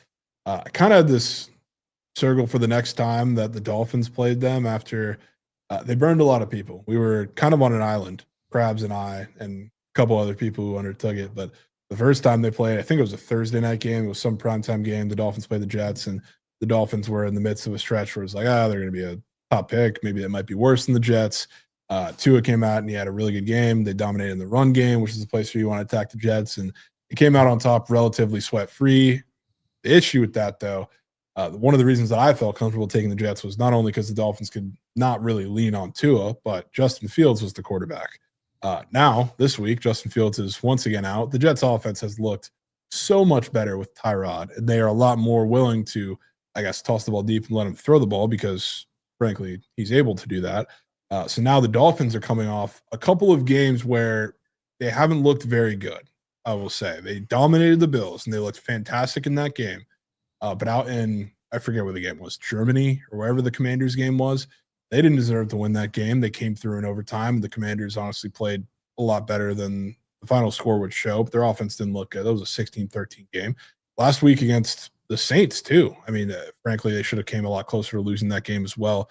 I kind of had this circle for the next time that the Dolphins played them after they burned a lot of people. We were kind of on an island, Krabs and I, and a couple other people who undertook it. But the first time they played, I think it was a Thursday night game. It was some primetime game. The Dolphins played the Jets, and the Dolphins were in the midst of a stretch where it's like, they're going to be a top pick. Maybe it might be worse than the Jets. Tua came out and he had a really good game. They dominated in the run game, which is the place where you want to attack the Jets. And he came out on top relatively sweat-free. The issue with that, though, one of the reasons that I felt comfortable taking the Jets was not only because the Dolphins could not really lean on Tua, but Justin Fields was the quarterback. Now, this week, Justin Fields is once again out. The Jets' offense has looked so much better with Tyrod, and they are a lot more willing to, toss the ball deep and let him throw the ball because, frankly, he's able to do that. So now the Dolphins are coming off a couple of games where they haven't looked very good, I will say. They dominated the Bills, and they looked fantastic in that game. But out in I forget where the game was, Germany or wherever the Commanders game was. They didn't deserve to win that game. They came through in overtime. The Commanders honestly played a lot better than the final score would show, but their offense didn't look good. That was a 16-13 game. Last week against the Saints, too. I mean, frankly, they should have came a lot closer to losing that game as well.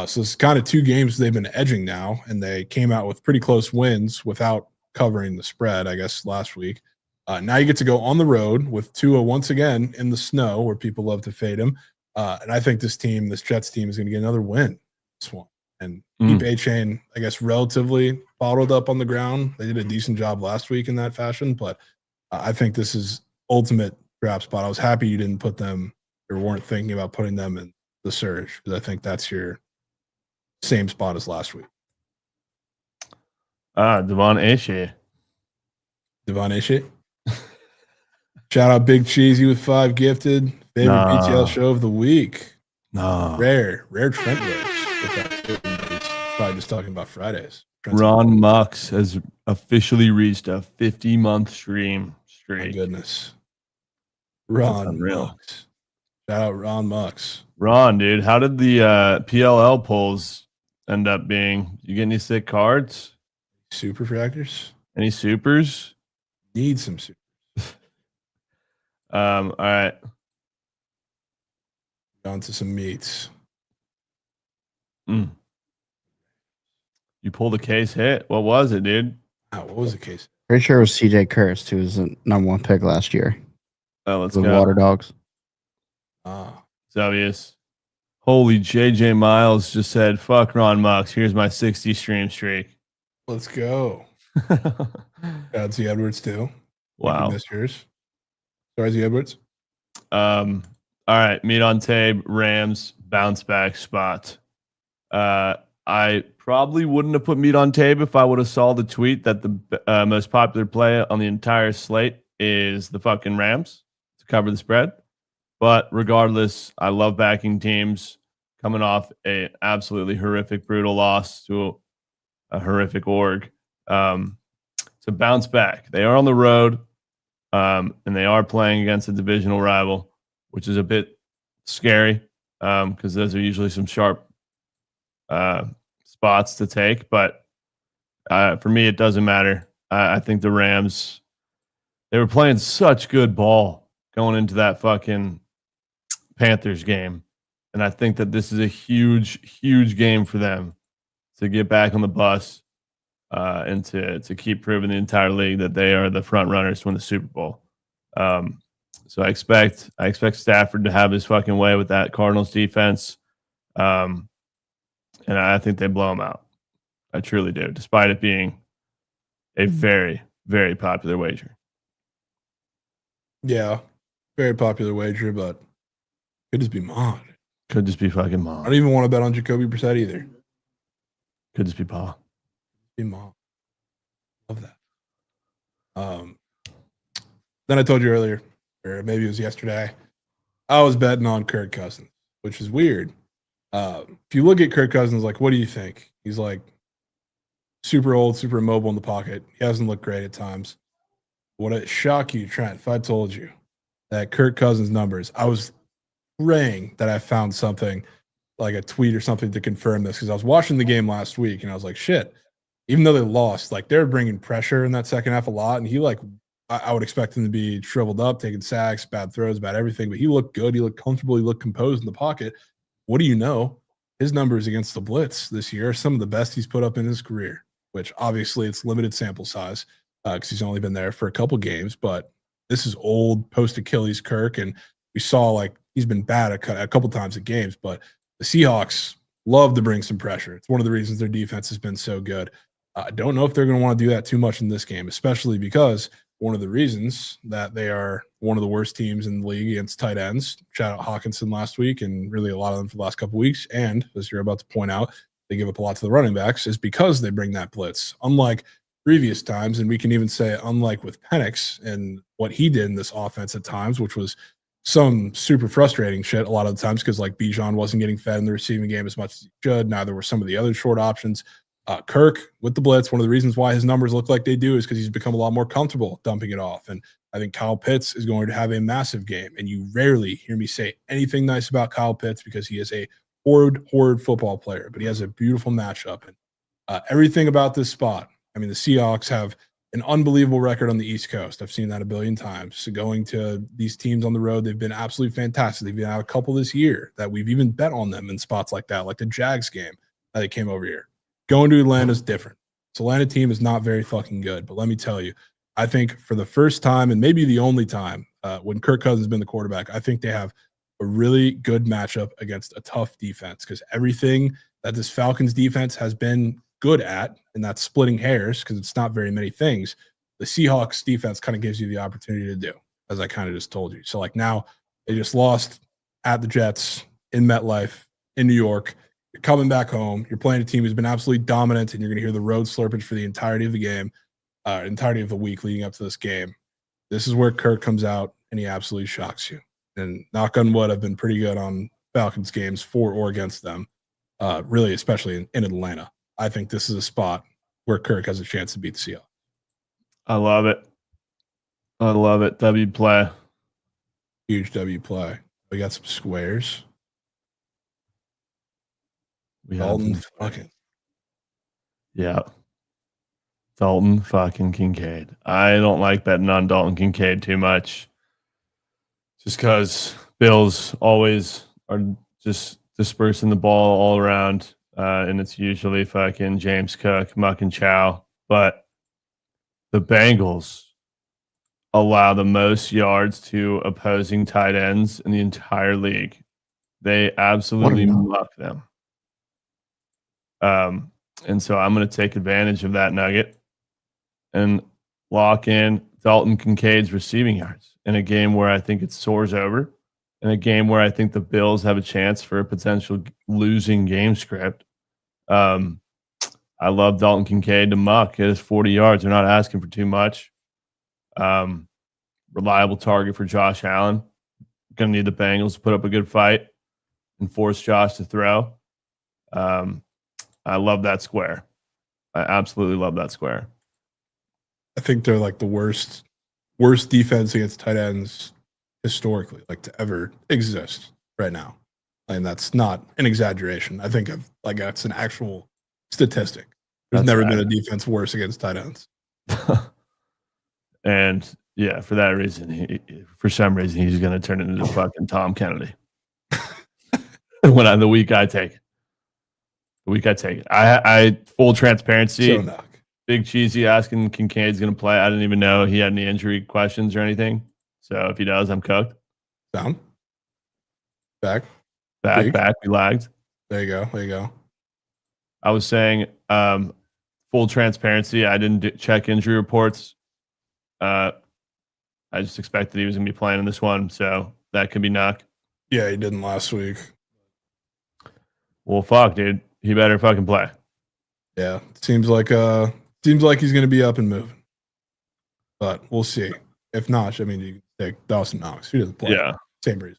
So it's kind of 2 games they've been edging now, and they came out with pretty close wins without covering the spread, I guess, last week. Now you get to go on the road with Tua once again in the snow where people love to fade him. And I think this Jets team is going to get another win this one. And keep A-Chain, I guess, relatively bottled up on the ground. They did a decent job last week in that fashion, but I think this is ultimate draft spot. I was happy you didn't put them or weren't thinking about putting them in the surge because I think that's your same spot as last week. Devon Achey. Devon Achey. Shout out Big Cheesy with 5 gifted. Favorite BTL show of the week. Rare Trent words. Probably just talking about Fridays. Trent's Ron Mux has officially reached a 50-month stream streak. My goodness. Ron Mux. Shout out Ron Mux. Ron, dude, how did the PLL polls end up being? You get any sick cards? Super fractors? Any supers? Need some supers. All right. On to some meats. You pulled a case hit. What was it, dude? What was the case? Pretty sure it was CJ Kurst, who was the number 1 pick last year. Oh, let's The go. Water Dogs. It's obvious. Holy JJ Miles just said, fuck Ron Mux. Here's my 60 stream streak. Let's go. Shout Z Edwards too. Wow. You missed yours. Sorry, Z Edwards. All right. Meat on tape, Rams, bounce back spot. I probably wouldn't have put meat on tape if I would have saw the tweet that the most popular play on the entire slate is the fucking Rams to cover the spread. But regardless, I love backing teams coming off a absolutely horrific, brutal loss to a horrific org. To bounce back. They are on the road, and they are playing against a divisional rival, which is a bit scary because those are usually some sharp spots to take. But for me, it doesn't matter. I think the Rams, they were playing such good ball going into that fucking Panthers game. And I think that this is a huge, huge game for them to get back on the bus and to keep proving the entire league that they are the front runners to win the Super Bowl. So I expect Stafford to have his fucking way with that Cardinals defense. And I think they blow them out. I truly do, despite it being a very, very popular wager. Yeah, very popular wager, but could just be mod. Could just be fucking I mom. don't even want to bet on Jacoby Brissett either. Could just be Pa. Be mom. Love that. Then I told you earlier, or maybe it was yesterday, I was betting on Kirk Cousins, which is weird. If you look at Kirk Cousins, like, what do you think? He's like super old, super immobile in the pocket. He hasn't looked great at times. Would it shock you, Trent, if I told you that Kirk Cousins numbers, I was praying that I found something like a tweet or something to confirm this because I was watching the game last week and I was like, shit, even though they lost, like they're bringing pressure in that second half a lot. And he I would expect him to be shriveled up, taking sacks, bad throws, bad everything, but he looked good. He looked comfortable. He looked composed in the pocket. What do you know? His numbers against the blitz this year are some of the best he's put up in his career, which obviously it's limited sample size because he's only been there for a couple games, but this is old post-Achilles Kirk. And we saw like he's been bad a couple times at games, but the Seahawks love to bring some pressure. It's one of the reasons their defense has been so good. I don't know if they're going to want to do that too much in this game, especially because one of the reasons that they are one of the worst teams in the league against tight ends, shout out Hawkinson last week and really a lot of them for the last couple of weeks. And as you're about to point out, they give up a lot to the running backs is because they bring that blitz. Unlike previous times, and we can even say unlike with Penix and what he did in this offense at times, which was some super frustrating shit a lot of the times because like Bijan wasn't getting fed in the receiving game as much as he should. Neither were some of the other short options. Kirk with the blitz, one of the reasons why his numbers look like they do is because he's become a lot more comfortable dumping it off. And I think Kyle Pitts is going to have a massive game, and you rarely hear me say anything nice about Kyle Pitts because he is a horrid football player, but he has a beautiful matchup. And everything about this spot, I mean, the Seahawks have an unbelievable record on the East Coast. I've seen that a billion times. So going to these teams on the road, they've been absolutely fantastic. They've been out a couple this year that we've even bet on them in spots like that, like the Jags game that they came over here. Going to Atlanta is different. This Atlanta team is not very fucking good, but let me tell you, I think for the first time and maybe the only time when Kirk Cousins has been the quarterback, I think they have a really good matchup against a tough defense because everything that this Falcons defense has been good at, and that's splitting hairs because it's not very many things, the Seahawks defense kind of gives you the opportunity to do, as I kind of just told you. So like now they just lost at the Jets in MetLife in New York. You're coming back home. You're playing a team who's been absolutely dominant, and you're going to hear the road slurpage for the entirety of the game, entirety of the week leading up to this game. This is where Kirk comes out and he absolutely shocks you. And knock on wood, I've been pretty good on Falcons games for or against them, really, especially in Atlanta. I think this is a spot where Kirk has a chance to beat the Seahawks. I love it. I love it. W play. Huge W play. We got some squares. We Dalton have fucking. Yeah. Dalton fucking Kincaid. I don't like betting on Dalton Kincaid too much. Just because Bills always are just dispersing the ball all around. And it's usually fucking James Cook, Muck and Chow. But the Bengals allow the most yards to opposing tight ends in the entire league. They absolutely muck them. And so I'm going to take advantage of that nugget and lock in Dalton Kincaid's receiving yards in a game where I think it soars over, in a game where I think the Bills have a chance for a potential losing game script. I love Dalton Kincaid to muck. It is 40 yards. They're not asking for too much. Reliable target for Josh Allen. Going to need the Bengals to put up a good fight and force Josh to throw. I love that square. I absolutely love that square. I think they're like the worst defense against tight ends historically, like to ever exist right now. And that's not an exaggeration. I think that's an actual statistic. There's never been a defense worse against tight ends. And yeah, for that reason, for some reason, he's going to turn into fucking Tom Kennedy. The week I take it. I full transparency. So Big Cheesy asking Kincaid's going to play. I didn't even know he had any injury questions or anything. So if he does, I'm cooked. Down. Back. We lagged. There you go. I was saying, full transparency. I didn't check injury reports. I just expected he was going to be playing in this one. So that could be knock. Yeah, he didn't last week. Well, fuck, dude. He better fucking play. Yeah. Seems like he's going to be up and moving. But we'll see. If not, I mean, you can take Dawson Knox. He doesn't play. Yeah. Same reason.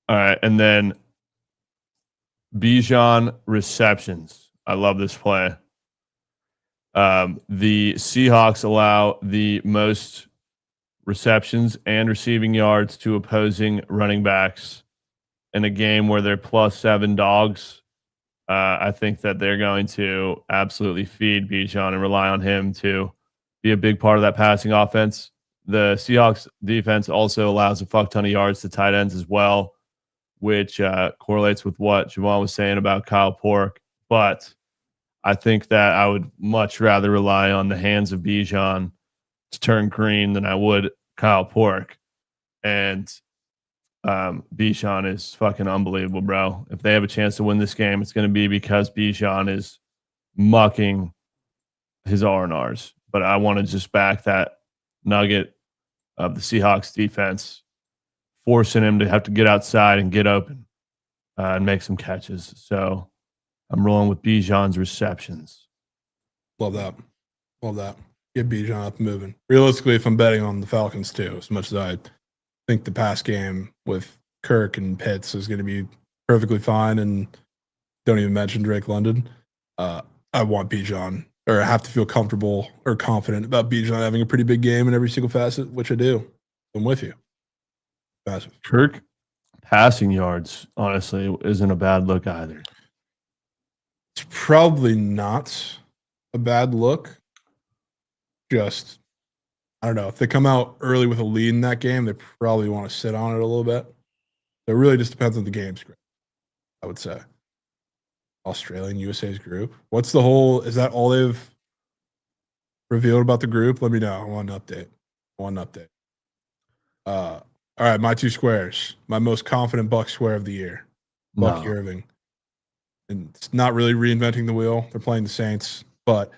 All right. And then Bijan receptions. I love this play. The Seahawks allow the most receptions and receiving yards to opposing running backs in a game where they're +7 dogs. I think that they're going to absolutely feed Bijan and rely on him to be a big part of that passing offense. The Seahawks defense also allows a fuck ton of yards to tight ends as well, which correlates with what Jovan was saying about Kyle Pork. But I think that I would much rather rely on the hands of Bijan to turn green than I would Kyle Pork. And Bijan is fucking unbelievable, bro. If they have a chance to win this game, it's going to be because Bijan is mucking his R&Rs. But I want to just back that nugget of the Seahawks defense, forcing him to have to get outside and get open and make some catches. So I'm rolling with Bijan's receptions. Love that. Get Bijan up and moving. Realistically, if I'm betting on the Falcons too, as much as I think the pass game with Kirk and Pitts is going to be perfectly fine, and don't even mention Drake London, I want Bijan or I have to feel comfortable or confident about Bijan having a pretty big game in every single facet, which I do. I'm with you. Massive. Kirk passing yards, honestly, isn't a bad look either. It's probably not a bad look. Just, I don't know. If they come out early with a lead in that game, they probably want to sit on it a little bit. So it really just depends on the game script, I would say. Australian USA's group. What's the whole? Is that all they've revealed about the group? Let me know. I want an update. All right, my 2 squares. My most confident Buck square of the year. Bucky Irving. And it's not really reinventing the wheel. They're playing the Saints. But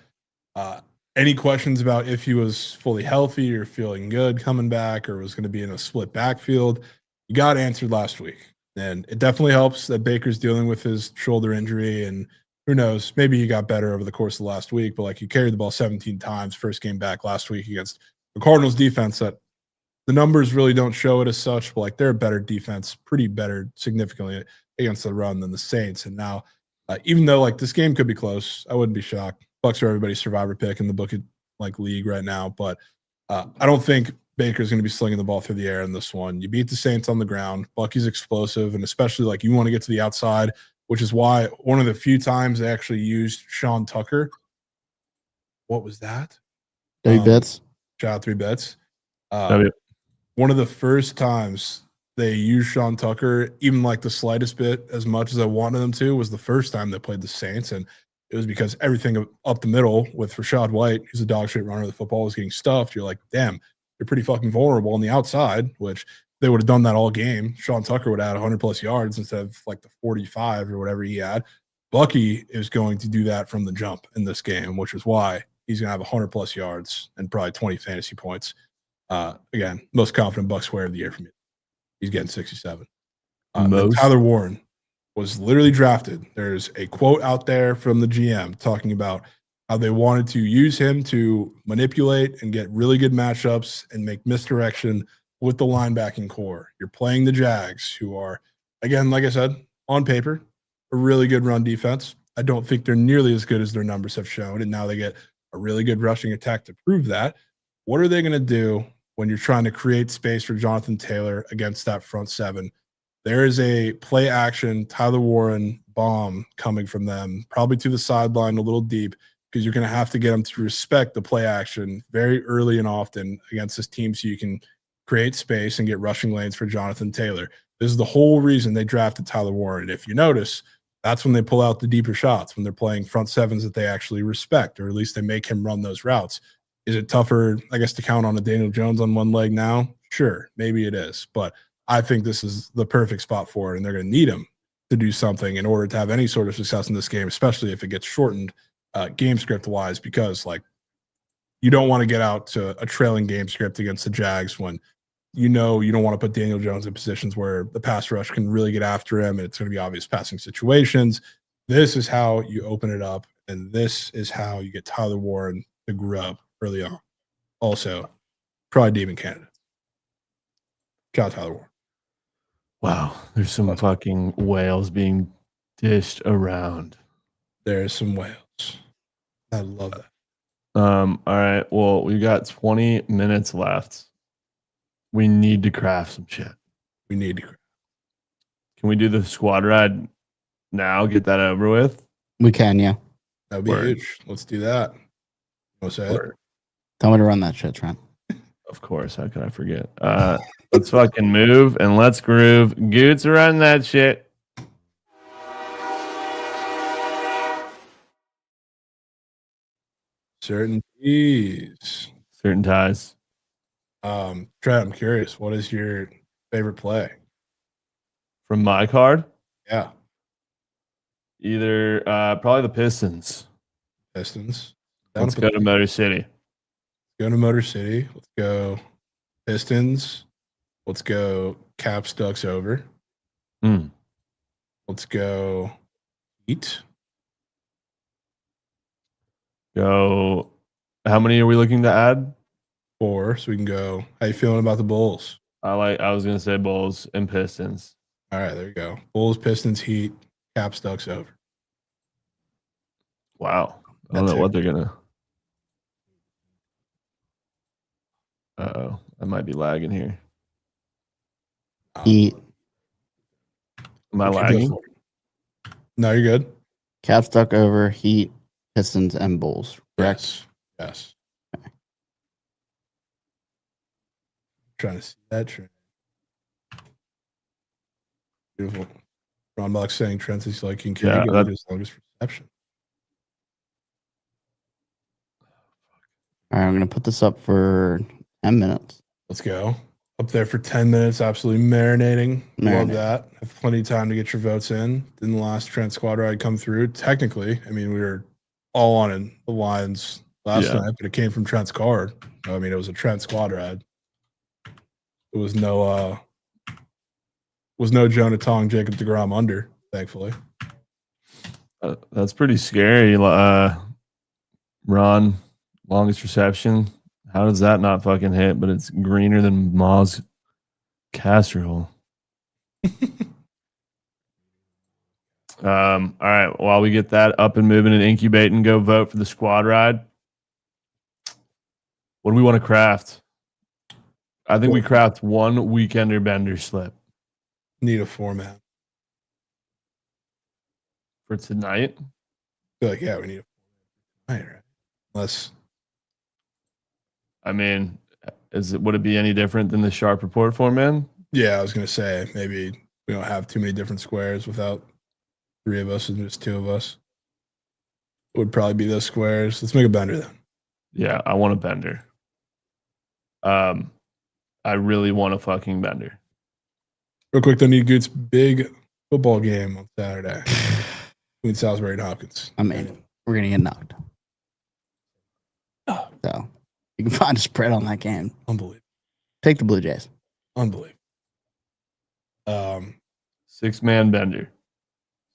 any questions about if he was fully healthy or feeling good coming back or was going to be in a split backfield, you got answered last week. And it definitely helps that Baker's dealing with his shoulder injury. And who knows, maybe he got better over the course of the last week. But, like, he carried the ball 17 times first game back last week against the Cardinals defense that the numbers really don't show it as such. But, like, they're a better defense, pretty better significantly against the run than the Saints. And now, even though, like, this game could be close, I wouldn't be shocked. Bucks are everybody's survivor pick in the Bookit league right now, but I don't think Baker's going to be slinging the ball through the air in this one. You beat the Saints on the ground. Bucky's explosive, and especially, like, you want to get to the outside, which is why one of the few times they actually used Sean Tucker. What was that? 3 bits. Shout out 3 bits. One of the first times they used Sean Tucker, even like the slightest bit, as much as I wanted them to, was the first time they played the Saints. And it was because everything up the middle with Rachaad White, who's a dog shit runner of the football, was getting stuffed. You're like, damn, you're pretty fucking vulnerable on the outside, which they would have done that all game. Sean Tucker would have had 100+ yards instead of like the 45 or whatever he had. Bucky is going to do that from the jump in this game, which is why he's going to have 100+ yards and probably 20 fantasy points. Again, most confident Buck square of the year for me. He's getting 67. Tyler Warren was literally drafted. There's a quote out there from the GM talking about how they wanted to use him to manipulate and get really good matchups and make misdirection with the linebacking core. You're playing the Jags, who are, again, like I said, on paper, a really good run defense. I don't think they're nearly as good as their numbers have shown, and now they get a really good rushing attack to prove that. What are they going to do when you're trying to create space for Jonathan Taylor against that front seven? There is a play action Tyler Warren bomb coming from them, probably to the sideline a little deep, because you're going to have to get them to respect the play action very early and often against this team so you can create space and get rushing lanes for Jonathan Taylor. This is the whole reason they drafted Tyler Warren. If you notice, that's when they pull out the deeper shots, when they're playing front sevens that they actually respect, or at least they make him run those routes. Is it tougher, I guess, to count on a Daniel Jones on one leg now? Sure, maybe it is. But I think this is the perfect spot for it, and they're going to need him to do something in order to have any sort of success in this game, especially if it gets shortened game script-wise, because, like, you don't want to get out to a trailing game script against the Jags when you know you don't want to put Daniel Jones in positions where the pass rush can really get after him, and it's going to be obvious passing situations. This is how you open it up, and this is how you get Tyler Warren to grub early on. Also, probably demon candidate. Shout out Tyler Warren. Wow, there's some fucking whales being dished around. There's some whales. I love that. All right. Well, we got 20 minutes left. We need to craft some shit. We need to craft. Can we do the squad ride now? Get that over with? We can, yeah. That would be huge. Let's do that. Want to say it? Tell me to run that shit, Trent. Of course. How could I forget? Let's fucking move and let's groove. Goots, run that shit. Certain ties. Certain ties. Trent, I'm curious. What is your favorite play? From my card? Yeah. Either probably the Pistons. Pistons. Let's go to Motor City. Go to Motor City. Let's go Pistons. Let's go Caps Ducks over. Let's go Heat. Go. How many are we looking to add? 4. So we can go. How you feeling about the Bulls? I was gonna say Bulls and Pistons. All right, there you go. Bulls, Pistons, Heat, Caps Ducks over. Wow. I don't know what they're gonna Uh-oh. I might be lagging here. Heat. Am I Okay, go lagging? for it. No, you're good. Caps stuck over Heat, Pistons, and Bulls. Correct. Yes. Trying to see that trend. Beautiful. Ron Buck saying Trent is like Kincaid Yeah, with his longest reception. All right, I'm gonna put this up for 10 minutes. Let's go. Up there for 10 minutes, absolutely marinating. Love Marinating. that. Have plenty of time to get your votes in. Didn't the last Trent squad ride come through? Technically, I mean, we were all on the lines last night, but it came from Trent's card. I mean, it was a Trent squad ride. It was no Jonah Tong, Jacob DeGrom under, thankfully. That's pretty scary. Ron, longest reception. How does that not fucking hit? But it's greener than Ma's casserole. All right. While we get that up and moving and incubating, go vote for the squad ride. What do we want to craft? I think we craft one weekender bender slip Need a format. for tonight. I feel like, yeah, we need a format. Right? Unless, I mean, would it be any different than the Sharp Report format? yeah, I was going to say maybe we don't have too many different squares without 3 of us and just 2 of us. It would probably be those squares. Let's make a bender then. Yeah, I want a bender. I really want a fucking bender. Real quick, though, need Goot's big football game on Saturday between Salisbury and Hopkins. I mean, we're gonna get knocked. Oh. So you can find a spread on that game. Unbelievable. Take the Blue Jays. Unbelievable. 6-man bender.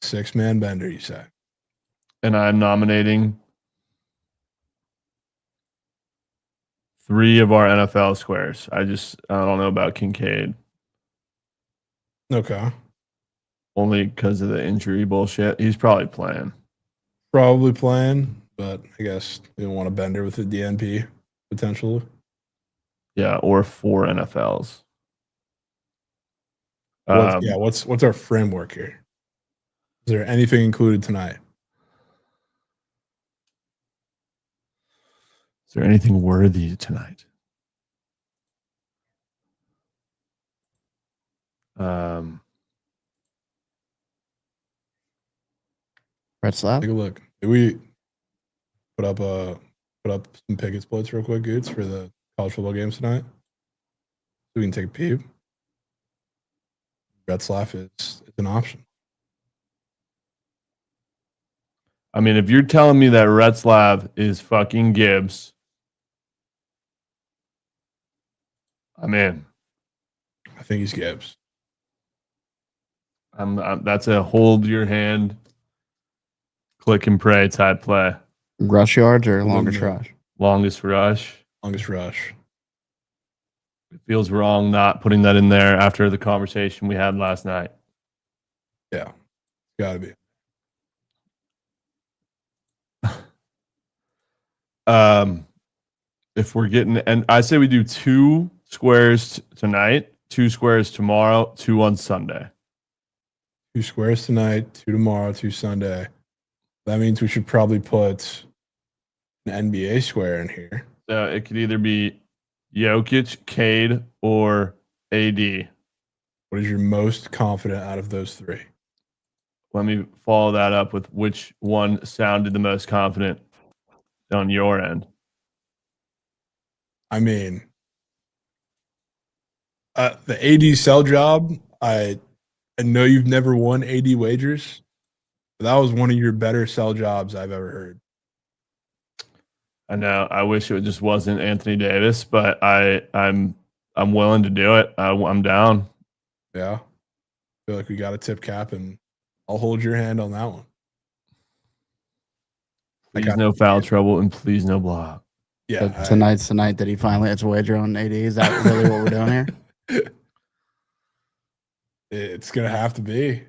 6-man bender, you say? And I'm nominating 3 of our NFL squares. I don't know about Kincaid. Okay. Only because of the injury bullshit. He's probably playing. Probably playing, but I guess we don't want a bender with the DNP potentially. Yeah, or 4 NFLs. What's our framework here? Is there anything included tonight? Is there anything worthy tonight? Red Slab. Take a look. Did we put up some picket splits real quick, Goots, for the college football games tonight? So we can take a peep. Retzlaff is an option. I mean, if you're telling me that Retzlaff is fucking Gibbs, I'm in. I think he's Gibbs. That's a hold your hand, click and pray type play. Rush yards or longest rush? Longest rush. Longest rush. It feels wrong not putting that in there after the conversation we had last night. Yeah. Gotta be. If we're getting, and I say we do 2 squares tonight, 2 squares tomorrow, 2 on Sunday. 2 squares tonight, 2 tomorrow, 2 Sunday. That means we should probably put an NBA square in here. So it could either be Jokic, Cade, or AD. What is your most confident out of those 3? Let me follow that up with which one sounded the most confident on your end. I mean, the AD sell job, I know you've never won AD wagers, but that was one of your better sell jobs I've ever heard. I know. I wish it just wasn't Anthony Davis, but I'm willing to do it. I'm down. Yeah. I feel like we got a tip cap, and I'll hold your hand on that one. Please no foul trouble and please no blowout. Yeah. So tonight's the night that he finally hits a wager on AD. Is that really what we're doing here? It's going to have to be.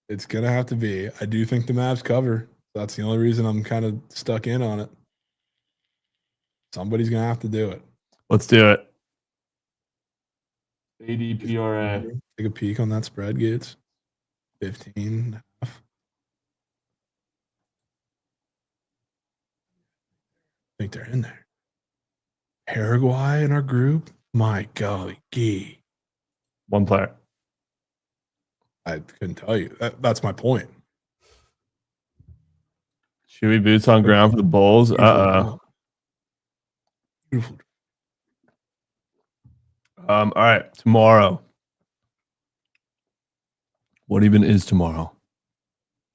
It's going to have to be. I do think the Mavs cover. That's the only reason I'm kind of stuck in on it. Somebody's going to have to do it. Let's do it. ADPRA. Take a peek on that spread, Gates. 15. I think they're in there. Paraguay in our group? My golly gee. One player. I couldn't tell you. That's my point. Chewy boots on ground for the Bulls. Beautiful. All right. Tomorrow. What even is tomorrow?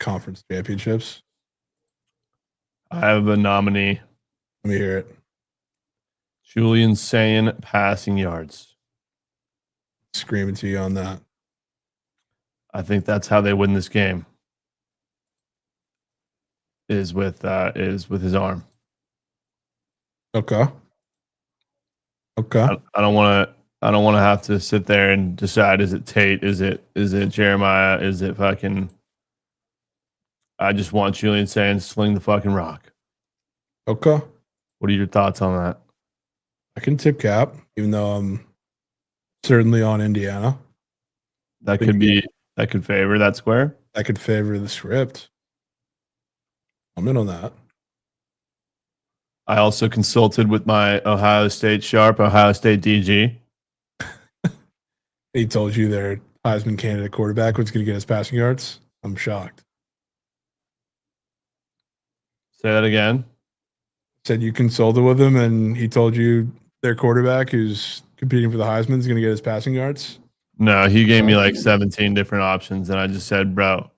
Conference championships. I have a nominee. Let me hear it. Julian saying passing yards. Screaming to you on that. I think that's how they win this game. Is with his arm. Okay. I don't want to have to sit there and decide, is it Tate, is it Jeremiah, is it fucking, I just want Julian saying sling the fucking rock. Okay. What are your thoughts on that? I can tip cap, even though I'm certainly on Indiana. That could favor that square. I could favor the script. I'm in on that. I also consulted with my Ohio State DG. He told you their Heisman candidate quarterback was going to get his passing yards. I'm shocked. Say that again. Said you consulted with him and he told you their quarterback who's competing for the Heisman is going to get his passing yards. No, he gave me like 17 different options, and I just said, bro,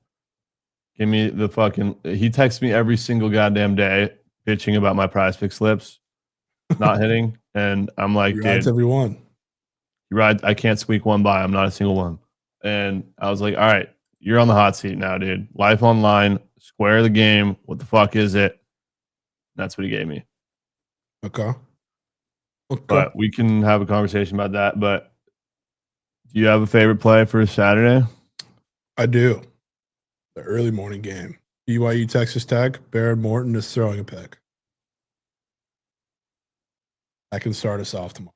give me the fucking. He texts me every single goddamn day, bitching about my prize pick slips not hitting, and I'm like, He dude, rides every one. you're right. I can't squeak one by. I'm not a single one. And I was like, all right, you're on the hot seat now, dude. Life online, square the game. What the fuck is it? That's what he gave me. Okay. But we can have a conversation about that. But do you have a favorite play for Saturday? I do. The early morning game. BYU Texas Tech. Barrett Morton is throwing a pick. I can start us off tomorrow.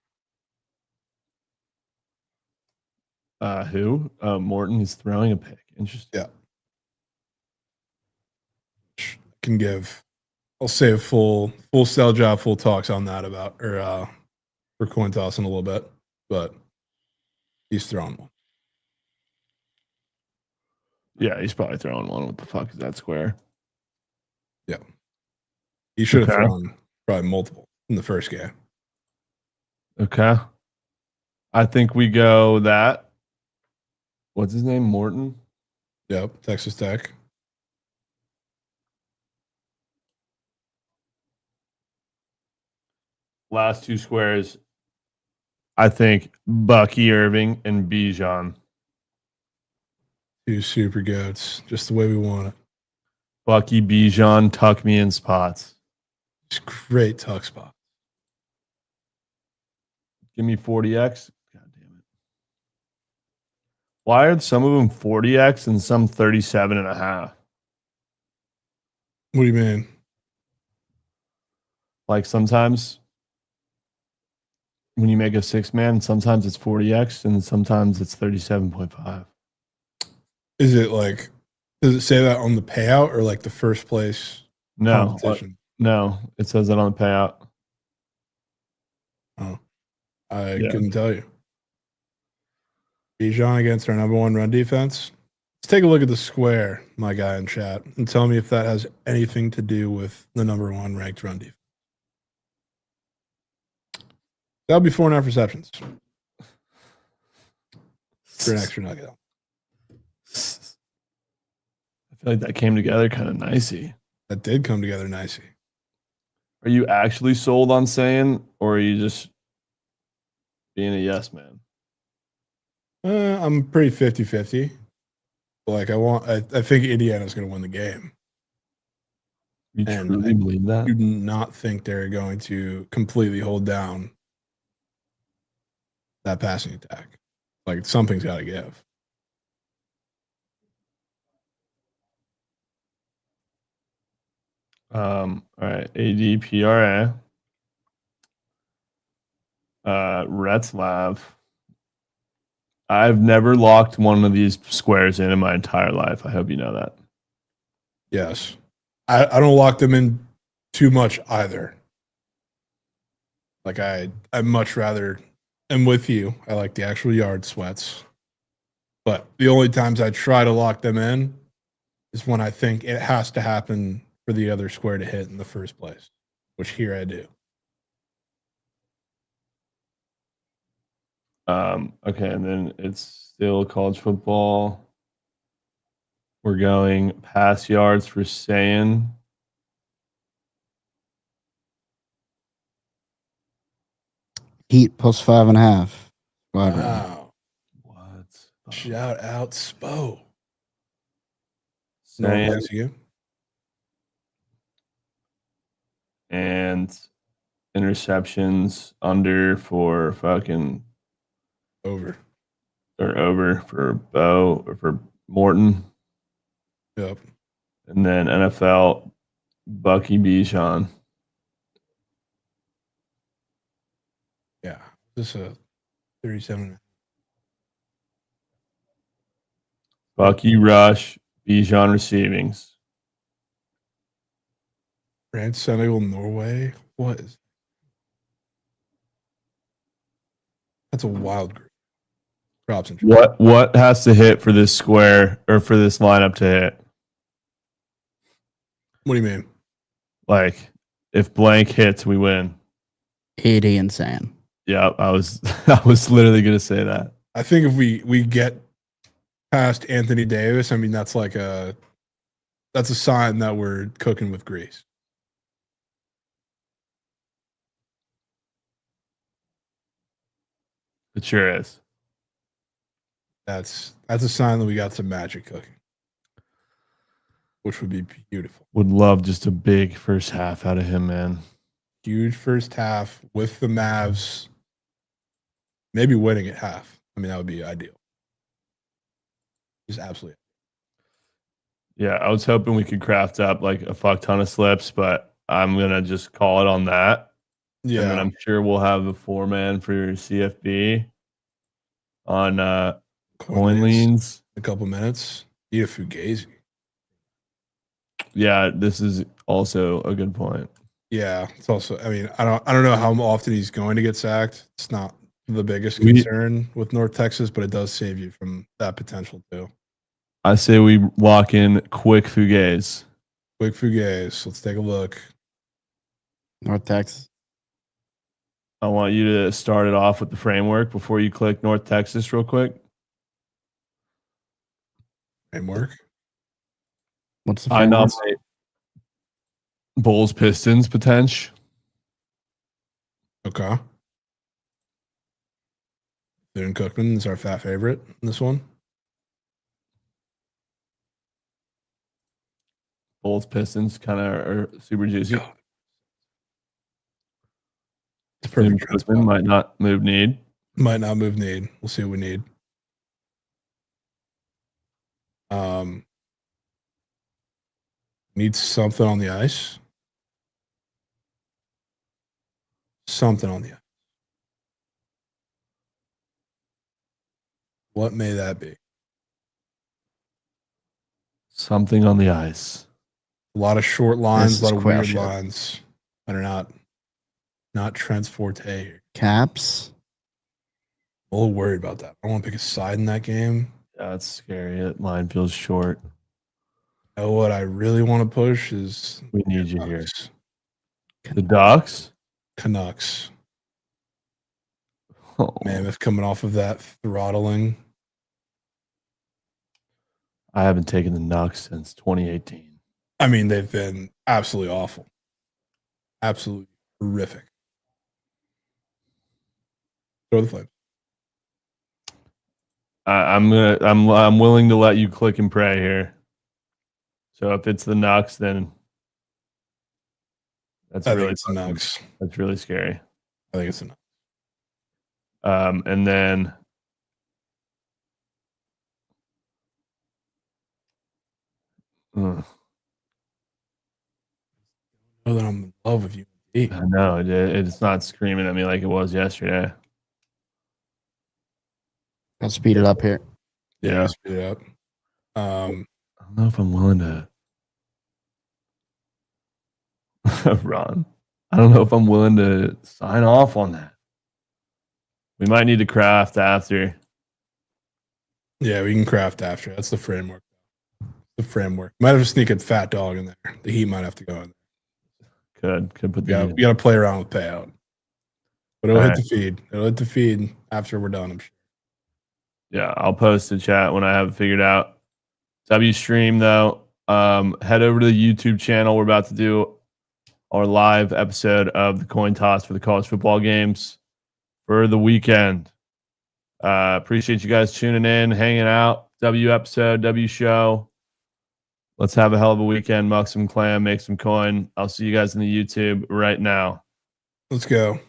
Who? Morton. He's throwing a pick. Interesting. Yeah. Can give. I'll save full sell job, full talks on that about for coin toss in a little bit, but he's throwing one. Yeah, he's probably throwing one. What the fuck is that square? Yeah. He should have Okay. thrown probably multiple in the first game. Okay. I think we go that. What's his name? Morton? Yep. Texas Tech. Last two squares. I think Bucky Irving and Bijan. Two super goats. Just the way we want it. Bucky Bijan, tuck me in spots. It's great tuck spot. Give me 40x. God damn it. Why are some of them 40x and some 37.5? What do you mean? Like sometimes when you make a 6-man, sometimes it's 40x and sometimes it's 37.5. Is it like, does it say that on the payout or like the first place No, competition? no, it says that on the payout. Oh, I couldn't tell you. Bijan against our number one run defense. Let's take a look at the square, my guy in chat, and tell me if that has anything to do with the number one ranked run defense. That'll be 4.5 receptions for an extra nugget. I feel like that came together kind of nicey. That did come together nicely. Are you actually sold on saying, or are you just being a yes man? I'm pretty 50-50. Like I think Indiana's going to win the game. You And truly believe that? I do not think they're going to completely hold down that passing attack. Like something's got to give. All right, ADPRA. Retzlav. I've never locked one of these squares in my entire life. I hope you know that. Yes. I don't lock them in too much either. Like I much rather am with you. I like the actual yard sweats. But the only times I try to lock them in is when I think it has to happen for the other square to hit in the first place, which here I do. Okay, and then it's still college football. We're going pass yards for Sayan. Heat plus 5.5. Squad rating. Wow. What? Shout out Spo. Sayan Normalizing you. and interceptions under for fucking Over. or over for Bo or for Morton. Yep. And then NFL Bucky Bijan. Yeah. This is a 37. Bucky Rush, Bijan receivings. France, Senegal, Norway. What is that's a wild group. Props and What has to hit for this square or for this lineup to hit? What do you mean? Like if blank hits, we win. 80 and Sam. Yeah, I was literally gonna say that. I think if we get past Anthony Davis, I mean that's a sign that we're cooking with grease. It sure is. That's a sign that we got some magic cooking, which would be beautiful. Would love just a big first half out of him, man. Huge first half with the Mavs, maybe winning at half. I mean, that would be ideal. Just absolutely. Yeah, I was hoping we could craft up like a fuck ton of slips, but I'm gonna just call it on that. Yeah. And then I'm sure we'll have a 4-man for CFB on coin leans. A couple minutes. Eat a fugazi. Yeah, this is also a good point. Yeah, it's also. I mean, I don't know how often he's going to get sacked. It's not the biggest concern with North Texas, but it does save you from that potential too. I say we lock in quick fugazi. Quick fugazi. Let's take a look. North Texas. I want you to start it off with the framework before you click North Texas real quick. Framework. What's the I framework? nominate Bulls Pistons potential. Okay. Boone Cookman is our fat favorite in this one. Bulls Pistons kind of are super juicy. God. It's perfect. Cookman might not move need. Might not move need. We'll see what we need. Needs something on the ice. Something on the ice. What may that be? Something on the ice. A lot of short lines, This a is lot of weird Quail shit. lines that are not Trent's forte here. Caps. I'm a little worried about that. I don't want to pick a side in that game. That's scary. That line feels short. You know what I really want to push is We need you here. Canucks. The Ducks? Canucks. Oh, Mammoth coming off of that throttling. I haven't taken the Nucks since 2018. I mean, they've been absolutely awful. Absolutely horrific. Throw the flame. I'm willing to let you click and pray here. So if it's the Nucks, then that's I really think it's the Nucks. That's really scary. I think it's the Nucks. And then I know that I'm in love with you. I know it's not screaming at me like it was yesterday. I'll speed it up here. Yeah, speed it up. I don't know if I'm willing to Ron. I don't know if I'm willing to sign off on that. We might need to craft after. Yeah, we can craft after. That's the framework. The framework. Might have to sneak a fat dog in there. The Heat might have to go in there. Could put the Yeah, we got to play around with payout. But it'll hit the feed. It'll hit the feed after we're done, I'm sure. Yeah, I'll post the chat when I have it figured out. W stream though. Head over to the YouTube channel. We're about to do our live episode of the coin toss for the college football games for the weekend. Appreciate you guys tuning in, hanging out. W episode, W show. Let's have a hell of a weekend. Muck some clam, make some coin. I'll see you guys in the YouTube right now. Let's go.